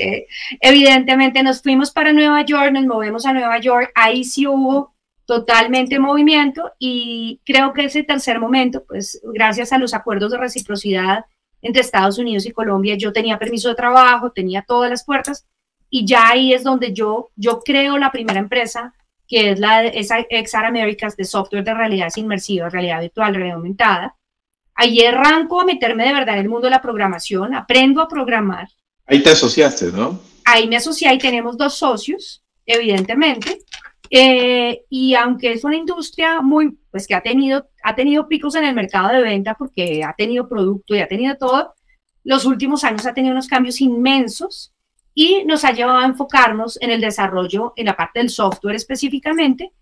Evidentemente nos fuimos para Nueva York, nos movemos a Nueva York, ahí sí hubo totalmente en movimiento, y creo que ese tercer momento, pues gracias a los acuerdos de reciprocidad entre Estados Unidos y Colombia, yo tenía permiso de trabajo, tenía todas las puertas, y ya ahí es donde yo creo la primera empresa, que es esa XR Americas de software de realidades inmersivas, realidad virtual, realidad aumentada. Ahí arranco a meterme de verdad en el mundo de la programación, aprendo a programar. Ahí te asociaste, ¿no? Ahí me asocié y tenemos 2 socios, evidentemente. Y aunque es una industria muy, pues que ha tenido picos en el mercado de venta porque ha tenido producto y ha tenido todo, los últimos años ha tenido unos cambios inmensos y nos ha llevado a enfocarnos en el desarrollo, en la parte del software específicamente.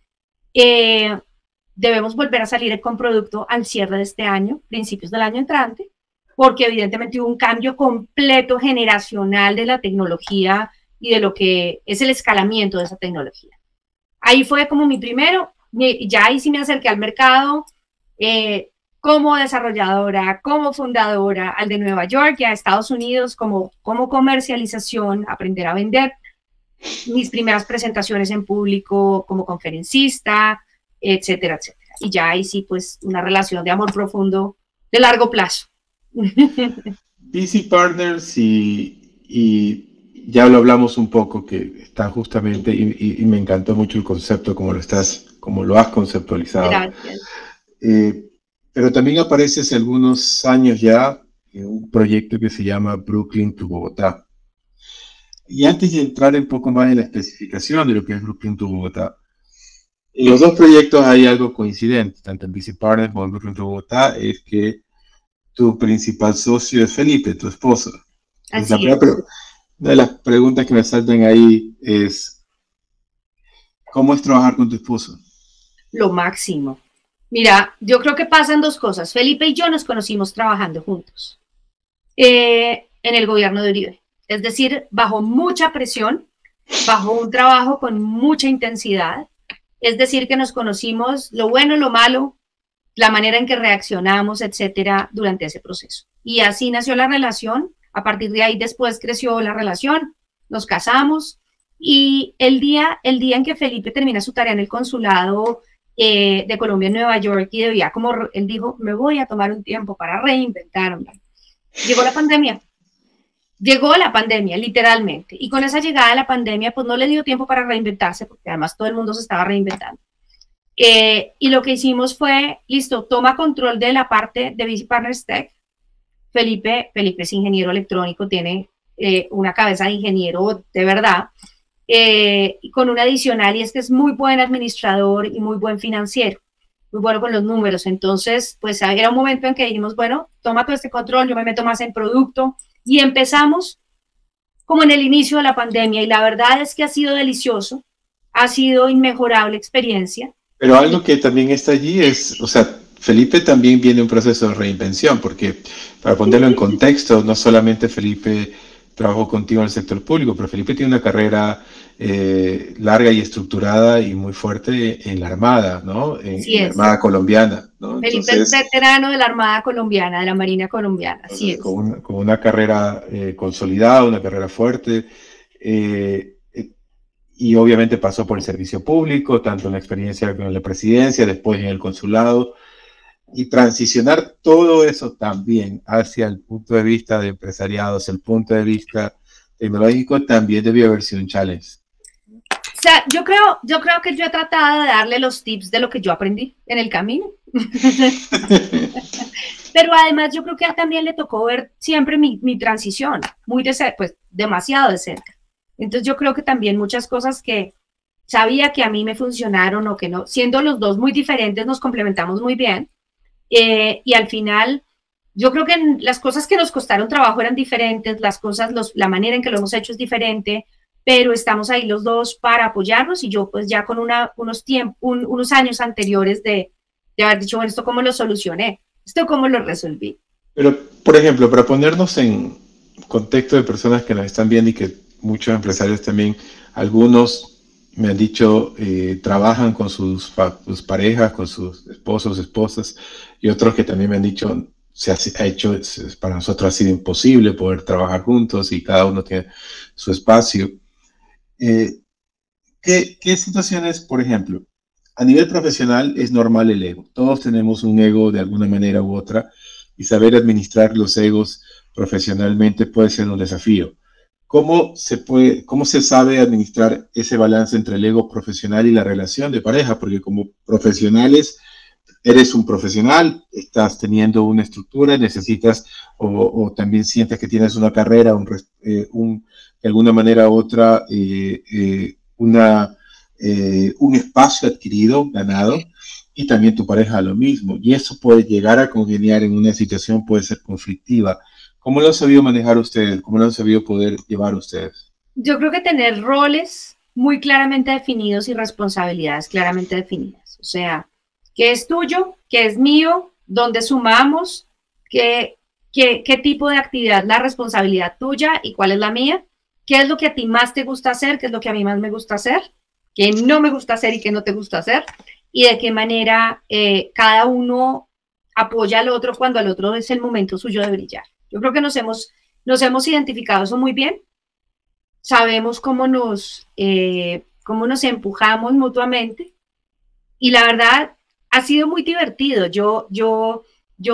Debemos volver a salir con producto al cierre de este año, principios del año entrante, porque evidentemente hubo un cambio completo generacional de la tecnología y de lo que es el escalamiento de esa tecnología. Ahí fue como mi primero, ya ahí sí me acerqué al mercado como desarrolladora, como fundadora, al de Nueva York y a Estados Unidos como comercialización, aprender a vender, mis primeras presentaciones en público como conferencista, etcétera, etcétera. Y ya ahí sí, pues, una relación de amor profundo de largo plazo. BC Partners y ya lo hablamos un poco, que está justamente, y me encantó mucho el concepto como lo has conceptualizado. Gracias. Pero también aparece hace algunos años ya en un proyecto que se llama Brooklyn to Bogotá. Y antes de entrar un poco más en la especificación de lo que es Brooklyn to Bogotá, en los 2 proyectos hay algo coincidente, tanto en BC Partners como en Brooklyn to Bogotá, es que tu principal socio es Felipe, tu esposo. Una de las preguntas que me saltan ahí es, ¿cómo es trabajar con tu esposo? Lo máximo. Mira, yo creo que pasan 2 cosas. Felipe y yo nos conocimos trabajando juntos en el gobierno de Uribe. Es decir, bajo mucha presión, bajo un trabajo con mucha intensidad. Es decir, que nos conocimos lo bueno, lo malo, la manera en que reaccionamos, etcétera, durante ese proceso. Y así nació la relación. A partir de ahí después creció la relación, nos casamos, y el día en que Felipe termina su tarea en el consulado de Colombia en Nueva York y debía, como él dijo, me voy a tomar un tiempo para reinventarme. Llegó la pandemia, literalmente, y con esa llegada de la pandemia, pues no le dio tiempo para reinventarse, porque además todo el mundo se estaba reinventando. Y lo que hicimos fue, listo, toma control de la parte de BC Partners Tech. Felipe es ingeniero electrónico, tiene una cabeza de ingeniero de verdad, con un adicional, y es que es muy buen administrador y muy buen financiero, muy bueno con los números. Entonces, pues era un momento en que dijimos, bueno, toma todo este control, yo me meto más en producto, y empezamos como en el inicio de la pandemia, y la verdad es que ha sido delicioso, ha sido inmejorable experiencia. Pero algo que también está allí es, o sea, Felipe también viene un proceso de reinvención, porque para ponerlo en contexto, no solamente Felipe trabajó contigo en el sector público, pero Felipe tiene una carrera larga y estructurada y muy fuerte en la Armada, ¿no? En la Armada colombiana, ¿no? Felipe es veterano de la Armada colombiana, de la Marina colombiana, así es. Con una carrera consolidada, una carrera fuerte, y obviamente pasó por el servicio público, tanto en la experiencia con la presidencia, después en el consulado, y transicionar todo eso también hacia el punto de vista de empresariado, hacia el punto de vista tecnológico, también debió haber sido un challenge. O sea, yo creo que yo he tratado de darle los tips de lo que yo aprendí en el camino. Pero además yo creo que a él también le tocó ver siempre mi transición, pues demasiado de cerca. Entonces yo creo que también muchas cosas que sabía que a mí me funcionaron o que no, siendo los dos muy diferentes, nos complementamos muy bien. Y al final, yo creo que las cosas que nos costaron trabajo eran diferentes, la manera en que lo hemos hecho es diferente, pero estamos ahí los dos para apoyarnos, y yo pues ya con unos años anteriores de haber dicho, bueno, ¿esto cómo lo solucioné? ¿Esto cómo lo resolví? Pero, por ejemplo, para ponernos en contexto de personas que nos están viendo y que muchos empresarios también, algunos me han dicho, trabajan con sus parejas, con sus esposos, esposas, y otros que también me han dicho, para nosotros ha sido imposible poder trabajar juntos y cada uno tiene su espacio. ¿Qué situaciones, por ejemplo, A nivel profesional es normal el ego. Todos tenemos un ego de alguna manera u otra y saber administrar los egos profesionalmente puede ser un desafío. Cómo se sabe administrar ese balance entre el ego profesional y la relación de pareja? Porque como profesionales, eres un profesional, estás teniendo una estructura, necesitas o también sientes que tienes una carrera, de alguna manera u otra, un espacio adquirido, ganado, y también tu pareja lo mismo. Y eso puede llegar a congeniar en una situación, puede ser conflictiva. ¿Cómo lo han sabido manejar ustedes? ¿Cómo lo han sabido poder llevar ustedes? Yo creo que tener roles muy claramente definidos y responsabilidades claramente definidas. O sea, ¿qué es tuyo? ¿Qué es mío? ¿Dónde sumamos? ¿Qué tipo de actividad es la responsabilidad tuya y cuál es la mía? ¿Qué es lo que a ti más te gusta hacer? ¿Qué es lo que a mí más me gusta hacer? ¿Qué no me gusta hacer y qué no te gusta hacer? Y de qué manera cada uno apoya al otro cuando al otro es el momento suyo de brillar. Yo creo que nos hemos identificado eso muy bien. Sabemos cómo nos empujamos mutuamente. Y la verdad, ha sido muy divertido. Yo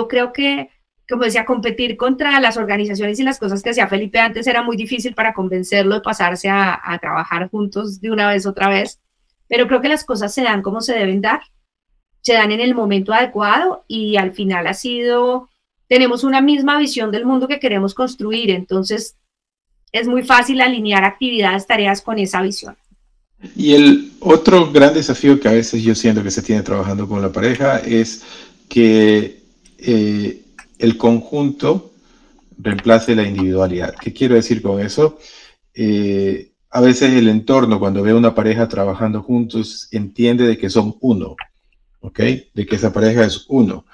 creo que, como decía, competir contra las organizaciones y las cosas que hacía Felipe antes era muy difícil para convencerlo de pasarse a trabajar juntos de una vez otra vez. Pero creo que las cosas se dan como se deben dar. Se dan en el momento adecuado y al final tenemos una misma visión del mundo que queremos construir. Entonces, es muy fácil alinear actividades, tareas con esa visión. Y el otro gran desafío que a veces yo siento que se tiene trabajando con la pareja es que el conjunto reemplace la individualidad. ¿Qué quiero decir con eso? A veces el entorno, cuando ve a una pareja trabajando juntos, entiende de que son uno, ¿ok? De que esa pareja es uno.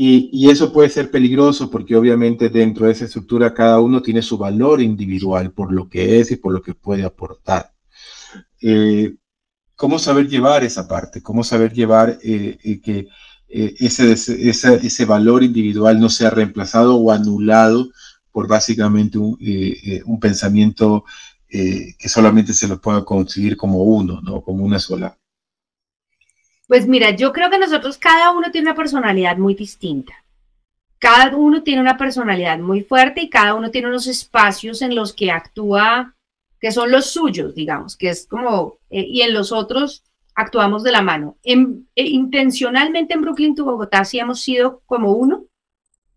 Y eso puede ser peligroso porque obviamente dentro de esa estructura cada uno tiene su valor individual por lo que es y por lo que puede aportar. ¿Cómo saber llevar esa parte? ¿Cómo saber llevar que ese valor individual no sea reemplazado o anulado por básicamente un pensamiento que solamente se lo pueda conseguir como uno, ¿no? Como una sola? Pues mira, yo creo que cada uno tiene una personalidad muy distinta. Cada uno tiene una personalidad muy fuerte y cada uno tiene unos espacios en los que actúa, que son los suyos, digamos, que es como, y en los otros actuamos de la mano. Intencionalmente en Brooklyn to Bogotá sí hemos sido como uno,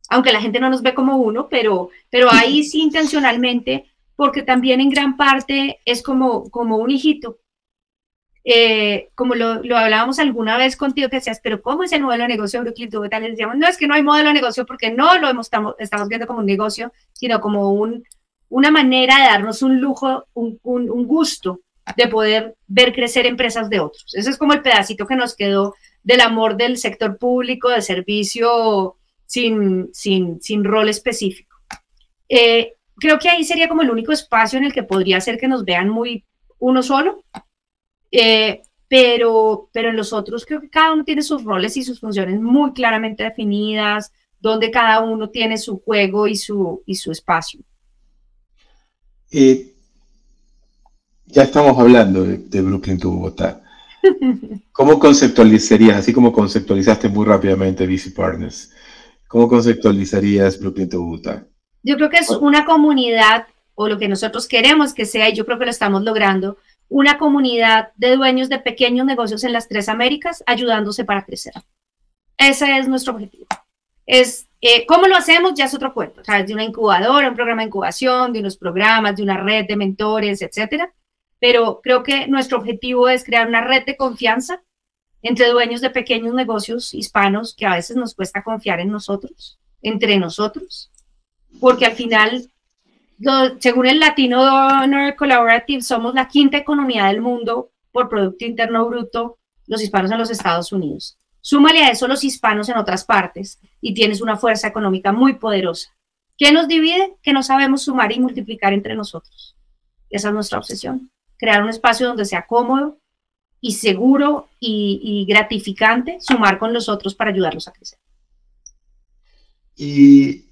aunque la gente no nos ve como uno, pero ahí sí intencionalmente, porque también en gran parte es como un hijito. Como lo hablábamos alguna vez contigo, que decías, pero ¿cómo es el modelo de negocio de Brooklyn to Bogotá? Les decíamos, no, es que no hay modelo de negocio porque no estamos viendo como un negocio, sino como una manera de darnos un lujo, un gusto de poder ver crecer empresas de otros. Ese es como el pedacito que nos quedó del amor del sector público, de servicio sin rol específico. Creo que ahí sería como el único espacio en el que podría ser que nos vean muy uno solo. Pero en los otros creo que cada uno tiene sus roles y sus funciones muy claramente definidas, donde cada uno tiene su juego y su espacio. Ya estamos hablando de Brooklyn to Bogotá. ¿Cómo conceptualizarías, así como conceptualizaste muy rápidamente VC Partners, cómo conceptualizarías Brooklyn to Bogotá? Yo creo que es una comunidad, o lo que nosotros queremos que sea, y yo creo que lo estamos logrando, una comunidad de dueños de pequeños negocios en las 3 Américas ayudándose para crecer. Ese es nuestro objetivo. ¿Cómo lo hacemos? Ya es otro cuento. A través de una incubadora, un programa de incubación, de unos programas, de una red de mentores, etcétera. Pero creo que nuestro objetivo es crear una red de confianza entre dueños de pequeños negocios hispanos que a veces nos cuesta confiar en nosotros, entre nosotros, porque al final, según el Latino Donor Collaborative, somos la 5ª economía del mundo por Producto Interno Bruto, los hispanos en los Estados Unidos. Súmale a eso los hispanos en otras partes y tienes una fuerza económica muy poderosa. ¿Qué nos divide? Que no sabemos sumar y multiplicar entre nosotros. Esa es nuestra obsesión. Crear un espacio donde sea cómodo y seguro y gratificante sumar con los otros para ayudarlos a crecer. Y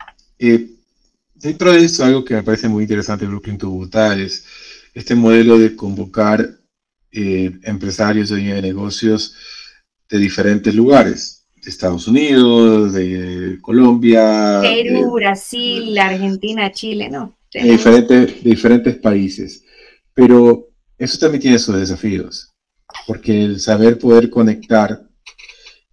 dentro de eso, algo que me parece muy interesante de Brooklyn to Bogotá es este modelo de convocar empresarios, dueños de negocios de diferentes lugares, de Estados Unidos, de Colombia, Perú, Brasil, Argentina, Chile, ¿no? Tenemos. de diferentes países. Pero eso también tiene sus desafíos, porque el saber poder conectar,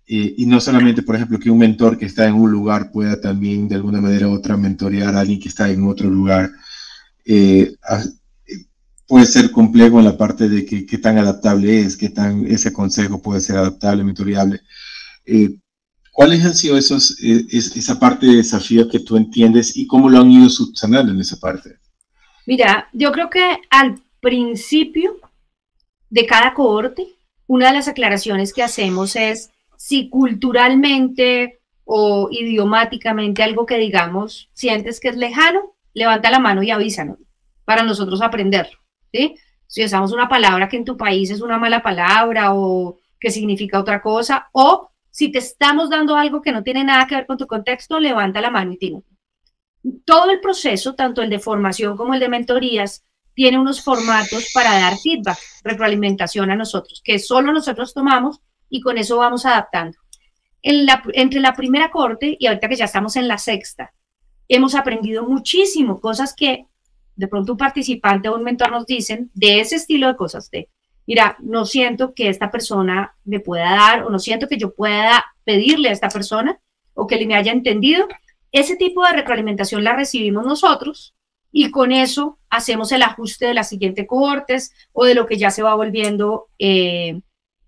y no solamente, por ejemplo, que un mentor que está en un lugar pueda también de alguna manera u otra mentorear a alguien que está en otro lugar, eh, puede ser complejo en la parte de qué tan adaptable es, qué tan ese consejo puede ser adaptable, mentoreable. Eh, ¿Cuáles han sido esa parte de desafíos que tú entiendes y cómo lo han ido subsanando en esa parte? Mira, yo creo que al principio de cada cohorte, una de las aclaraciones que hacemos es si culturalmente o idiomáticamente algo que digamos sientes que es lejano, levanta la mano y avísanos para nosotros aprenderlo, ¿sí? Si usamos una palabra que en tu país es una mala palabra o que significa otra cosa, o si te estamos dando algo que no tiene nada que ver con tu contexto, levanta la mano y tira. Todo el proceso, tanto el de formación como el de mentorías, tiene unos formatos para dar feedback, retroalimentación a nosotros, que solo nosotros tomamos y con eso vamos adaptando. Entre la primera corte y ahorita que ya estamos en la sexta, hemos aprendido muchísimo, cosas que de pronto un participante o un mentor nos dicen de ese estilo de cosas de, mira, no siento que esta persona me pueda dar o no siento que yo pueda pedirle a esta persona o que le me haya entendido. Ese tipo de retroalimentación la recibimos nosotros y con eso hacemos el ajuste de las siguientes cohortes o de lo que ya se va volviendo,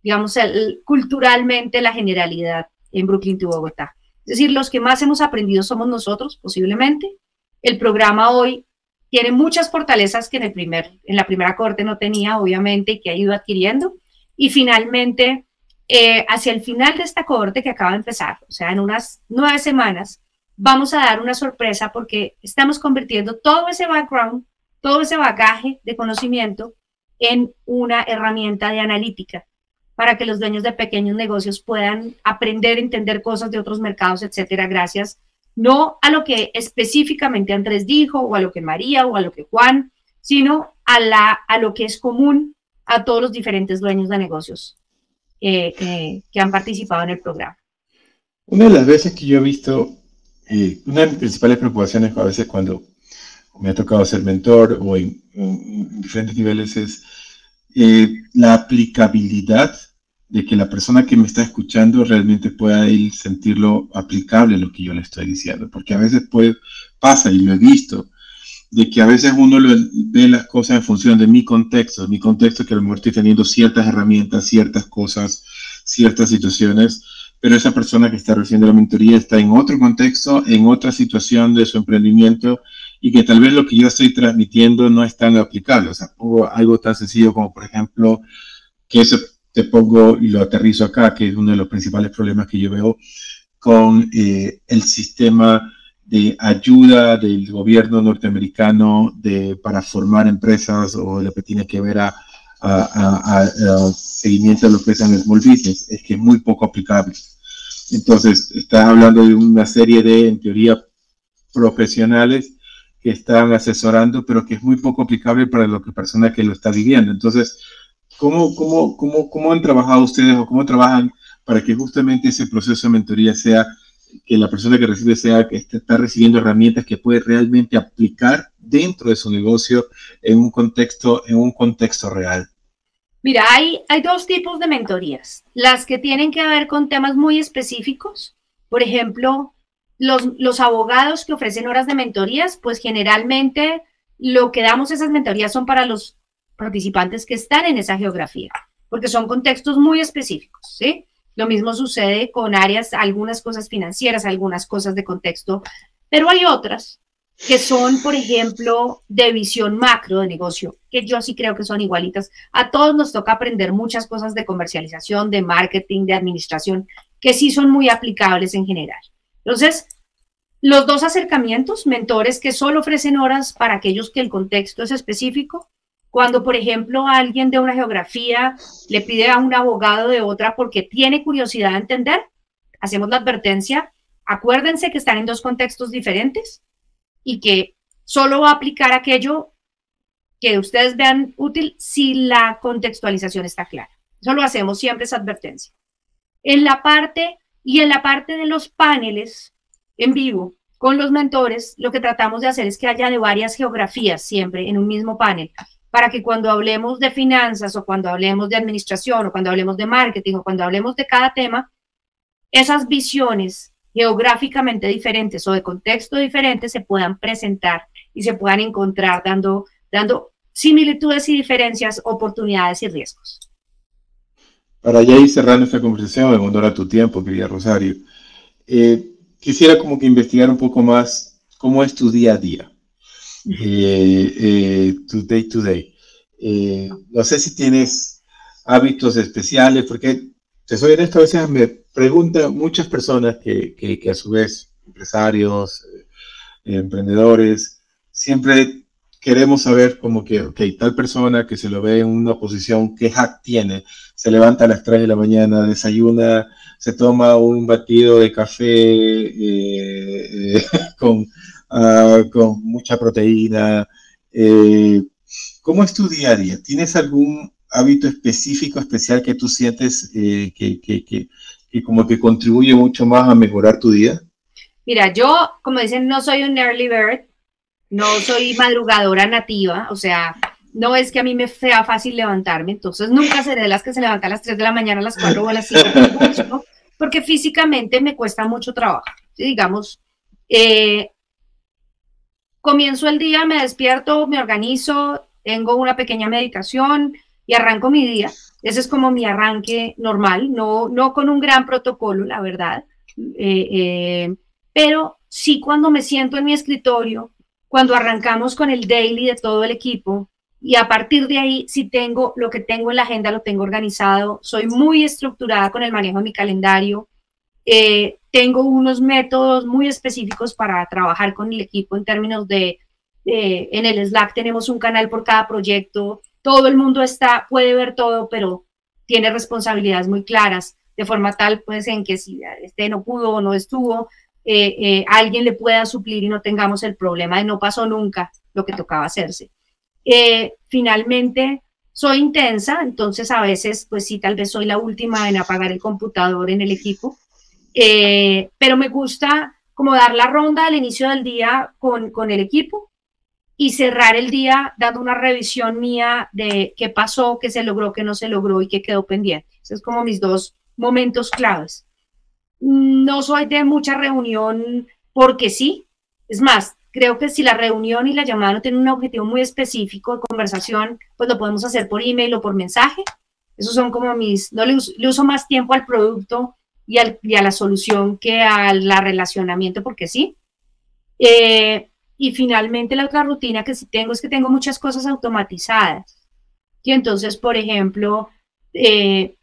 digamos, culturalmente la generalidad en Brooklyn to Bogotá. Es decir, los que más hemos aprendido somos nosotros, posiblemente. El programa hoy tiene muchas fortalezas que en la primera cohorte no tenía, obviamente, y que ha ido adquiriendo. Y finalmente, hacia el final de esta cohorte que acaba de empezar, o sea, en unas 9 semanas, vamos a dar una sorpresa porque estamos convirtiendo todo ese background, todo ese bagaje de conocimiento en una herramienta de analítica para que los dueños de pequeños negocios puedan aprender, entender cosas de otros mercados, etcétera, gracias no a lo que específicamente Andrés dijo, o a lo que María, o a lo que Juan, sino a lo que es común a todos los diferentes dueños de negocios que han participado en el programa. Una de las veces que yo he visto, una de mis principales preocupaciones a veces cuando me ha tocado ser mentor o en diferentes niveles es la aplicabilidad de que la persona que me está escuchando realmente pueda ir sentirlo aplicable a lo que yo le estoy diciendo, porque a veces pasa, y lo he visto, de que a veces uno ve las cosas en función de mi contexto que a lo mejor estoy teniendo ciertas herramientas, ciertas cosas, ciertas situaciones, pero esa persona que está recibiendo la mentoría está en otro contexto, en otra situación de su emprendimiento, y que tal vez lo que yo estoy transmitiendo no es tan aplicable. O sea, pongo algo tan sencillo como, por ejemplo, que eso te pongo y lo aterrizo acá, que es uno de los principales problemas que yo veo con el sistema de ayuda del gobierno norteamericano para formar empresas o lo que tiene que ver a seguimiento de lo que es en small business, es que es muy poco aplicable. Entonces, estás hablando de una serie de, en teoría, profesionales que están asesorando, pero que es muy poco aplicable para la persona que lo está viviendo. Entonces, ¿cómo han trabajado ustedes o cómo trabajan para que justamente ese proceso de mentoría sea que la persona que recibe sea que está recibiendo herramientas que puede realmente aplicar dentro de su negocio en un contexto real? Mira, hay dos tipos de mentorías. Las que tienen que ver con temas muy específicos. Por ejemplo, los abogados que ofrecen horas de mentorías, pues generalmente lo que damos esas mentorías son para los participantes que están en esa geografía, porque son contextos muy específicos, ¿sí? Lo mismo sucede con áreas, algunas cosas financieras, algunas cosas de contexto, pero hay otras que son, por ejemplo, de visión macro de negocio, que yo sí creo que son igualitas. A todos nos toca aprender muchas cosas de comercialización, de marketing, de administración, que sí son muy aplicables en general. Entonces, los dos acercamientos, mentores que solo ofrecen horas para aquellos que el contexto es específico, cuando, por ejemplo, alguien de una geografía le pide a un abogado de otra porque tiene curiosidad de entender, hacemos la advertencia, acuérdense que están en dos contextos diferentes y que solo va a aplicar aquello que ustedes vean útil si la contextualización está clara. Eso lo hacemos siempre, esa advertencia. En la parte de los paneles en vivo con los mentores, lo que tratamos de hacer es que haya de varias geografías siempre en un mismo panel, para que cuando hablemos de finanzas o cuando hablemos de administración o cuando hablemos de marketing o cuando hablemos de cada tema, esas visiones geográficamente diferentes o de contexto diferentes se puedan presentar y se puedan encontrar dando similitudes y diferencias, oportunidades y riesgos. Para ya ir cerrando esta conversación, en honor a tu tiempo, querida Rosario, quisiera como que investigar un poco más cómo es tu día a día, tu day to day. No sé si tienes hábitos especiales, porque te soy honesto, a veces me preguntan muchas personas que a su vez, empresarios, emprendedores, siempre queremos saber como que, ok, tal persona que se lo ve en una posición, ¿qué hack tiene? Se levanta a las 3 de la mañana, desayuna, se toma un batido de café con mucha proteína. ¿Cómo es tu día a día? ¿Tienes algún hábito específico, especial que tú sientes que como que contribuye mucho más a mejorar tu día? Mira, yo, como dicen, no soy un early bird, no soy madrugadora nativa, o sea, no es que a mí me sea fácil levantarme, entonces nunca seré de las que se levantan a las 3 de la mañana, a las 4 o a las 5, porque físicamente me cuesta mucho trabajo. ¿Sí? Digamos, comienzo el día, me despierto, me organizo, tengo una pequeña meditación y arranco mi día. Ese es como mi arranque normal, no con un gran protocolo, la verdad. Pero sí, cuando me siento en mi escritorio, cuando arrancamos con el daily de todo el equipo, y a partir de ahí, si tengo lo que tengo en la agenda, lo tengo organizado, soy muy estructurada con el manejo de mi calendario, tengo unos métodos muy específicos para trabajar con el equipo en términos de, en el Slack tenemos un canal por cada proyecto, todo el mundo puede ver todo, pero tiene responsabilidades muy claras, de forma tal, pues, en que si este no pudo o no estuvo, alguien le pueda suplir y no tengamos el problema de no pasó nunca lo que tocaba hacerse. Finalmente, soy intensa, entonces a veces, pues sí, tal vez soy la última en apagar el computador en el equipo, pero me gusta como dar la ronda al inicio del día con el equipo y cerrar el día dando una revisión mía de qué pasó, qué se logró, qué no se logró y qué quedó pendiente. Esos son como mis dos momentos claves. No soy de mucha reunión porque sí. Es más, creo que si la reunión y la llamada no tienen un objetivo muy específico de conversación, pues lo podemos hacer por email o por mensaje. Esos son como no le uso más tiempo al producto y a la solución que al relacionamiento porque sí. Y finalmente la otra rutina que sí tengo es que tengo muchas cosas automatizadas. Y entonces, por ejemplo,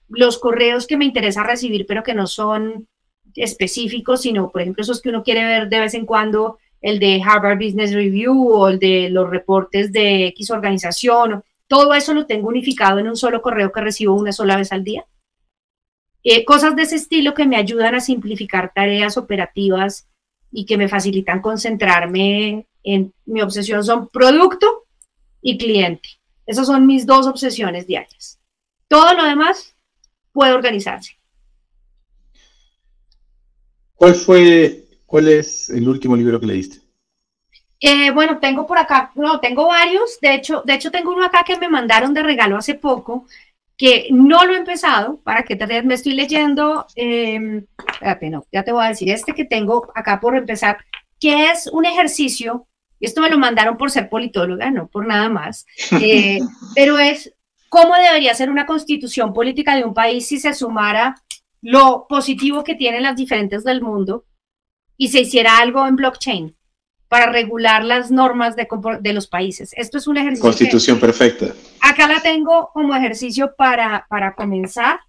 los correos que me interesa recibir, pero que no son específicos, sino, por ejemplo, esos que uno quiere ver de vez en cuando, el de Harvard Business Review o el de los reportes de X organización, todo eso lo tengo unificado en un solo correo que recibo una sola vez al día. Cosas de ese estilo que me ayudan a simplificar tareas operativas y que me facilitan concentrarme en mi obsesión son producto y cliente. Esas son mis dos obsesiones diarias. Todo lo demás puede organizarse. ¿Cuál es el último libro que leíste? Bueno, tengo por acá, no, tengo varios. De hecho, tengo uno acá que me mandaron de regalo hace poco, que no lo he empezado, para que me estoy leyendo, espérate, no, ya te voy a decir, este que tengo acá por empezar, que es un ejercicio, y esto me lo mandaron por ser politóloga, no por nada más, pero es cómo debería ser una constitución política de un país si se sumara lo positivo que tienen las diferentes del mundo y se hiciera algo en blockchain para regular las normas de los países. Esto es un ejercicio. Constitución perfecta. Acá la tengo como ejercicio para comenzar.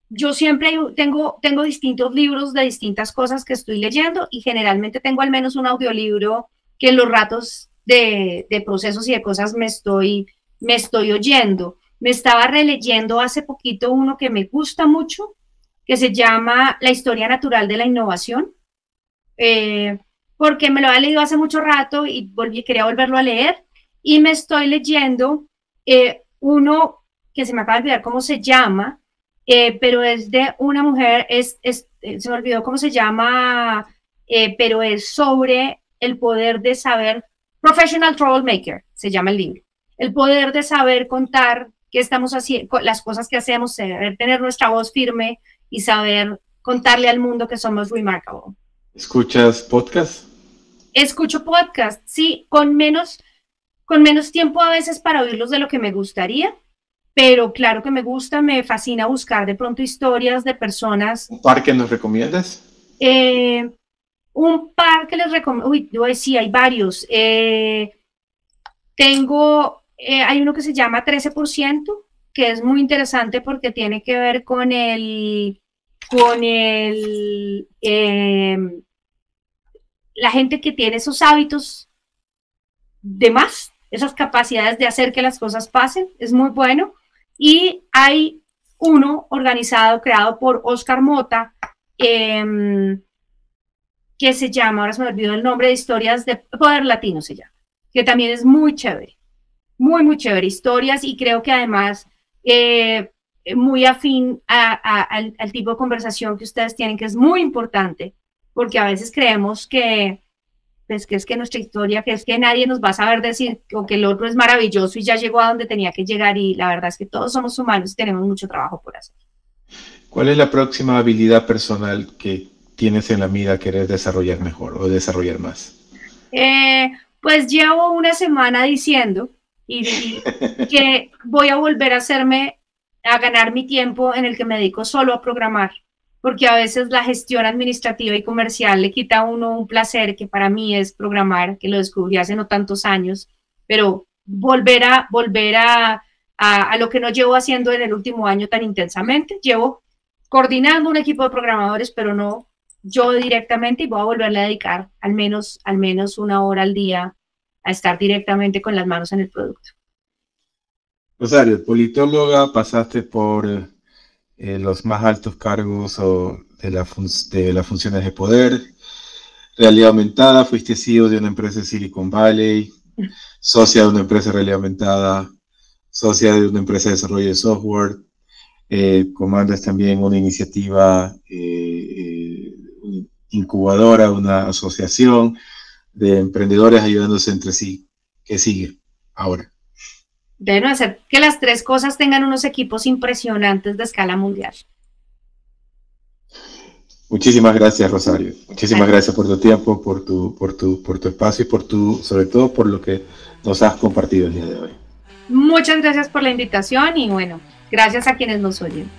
Yo siempre tengo distintos libros de distintas cosas que estoy leyendo y generalmente tengo al menos un audiolibro que en los ratos de procesos y de cosas me estoy oyendo. Me estaba releyendo hace poquito uno que me gusta mucho, que se llama La historia natural de la innovación, porque me lo había leído hace mucho rato y quería volverlo a leer. y me estoy leyendo uno que se me acaba de olvidar cómo se llama, pero es de una mujer, se me olvidó cómo se llama, pero es sobre el poder de saber, Professional Troublemaker, se llama el libro, el poder de saber contar qué estamos haciendo, las cosas que hacemos, saber tener nuestra voz firme y saber contarle al mundo que somos remarkable. ¿Escuchas podcast? Escucho podcast, sí, con menos tiempo a veces para oírlos de lo que me gustaría, pero claro que me gusta, me fascina buscar de pronto historias de personas. ¿Un par que nos recomiendas? Un par que les recomiendo, sí, hay varios. Hay uno que se llama 13%, que es muy interesante porque tiene que ver con la gente que tiene esos hábitos de más, esas capacidades de hacer que las cosas pasen, es muy bueno. Y hay uno organizado, creado por Oscar Mota, que se llama, ahora se me olvidó el nombre, de Historias de Poder Latino se llama, que también es muy chévere, muy chévere, historias, y creo que además muy afín al tipo de conversación que ustedes tienen, que es muy importante, porque a veces creemos que es que nuestra historia, que es que nadie nos va a saber decir, o que el otro es maravilloso y ya llegó a donde tenía que llegar, y la verdad es que todos somos humanos y tenemos mucho trabajo por hacer. ¿Cuál es la próxima habilidad personal que tienes en la mira querer desarrollar mejor o desarrollar más? Pues llevo una semana diciendo que voy a volver a ganar mi tiempo en el que me dedico solo a programar, porque a veces la gestión administrativa y comercial le quita a uno un placer que para mí es programar, que lo descubrí hace no tantos años, pero volver a lo que no llevo haciendo en el último año tan intensamente. Llevo coordinando un equipo de programadores, pero no yo directamente, y voy a volverle a dedicar al menos 1 hora al día a estar directamente con las manos en el producto. Rosario, politóloga, pasaste por los más altos cargos de las funciones de poder, realidad aumentada, fuiste CEO de una empresa de Silicon Valley, socia de una empresa de realidad aumentada, socia de una empresa de desarrollo de software, comandas también una iniciativa incubadora, una asociación de emprendedores ayudándose entre sí. ¿Qué sigue ahora? Deben hacer que las 3 cosas tengan unos equipos impresionantes de escala mundial. Muchísimas gracias, Rosario. Muchísimas gracias por tu tiempo, por tu espacio y sobre todo por lo que nos has compartido el día de hoy. Muchas gracias por la invitación y bueno, gracias a quienes nos oyen.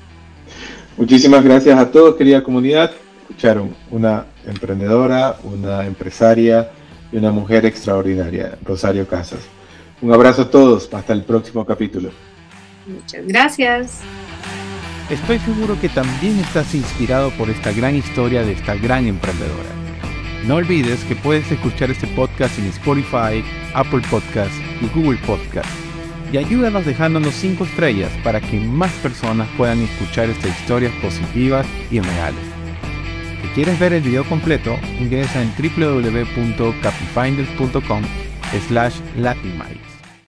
Muchísimas gracias a todos, querida comunidad. Escucharon una emprendedora, una empresaria y una mujer extraordinaria, Rosario Casas. Un abrazo a todos, hasta el próximo capítulo. Muchas gracias. Estoy seguro que también estás inspirado por esta gran historia de esta gran emprendedora. No olvides que puedes escuchar este podcast en Spotify, Apple Podcasts y Google Podcasts. Y ayúdanos dejándonos 5 estrellas para que más personas puedan escuchar estas historias positivas y reales. Si quieres ver el video completo, ingresa en www.capifinders.com/latinmiles.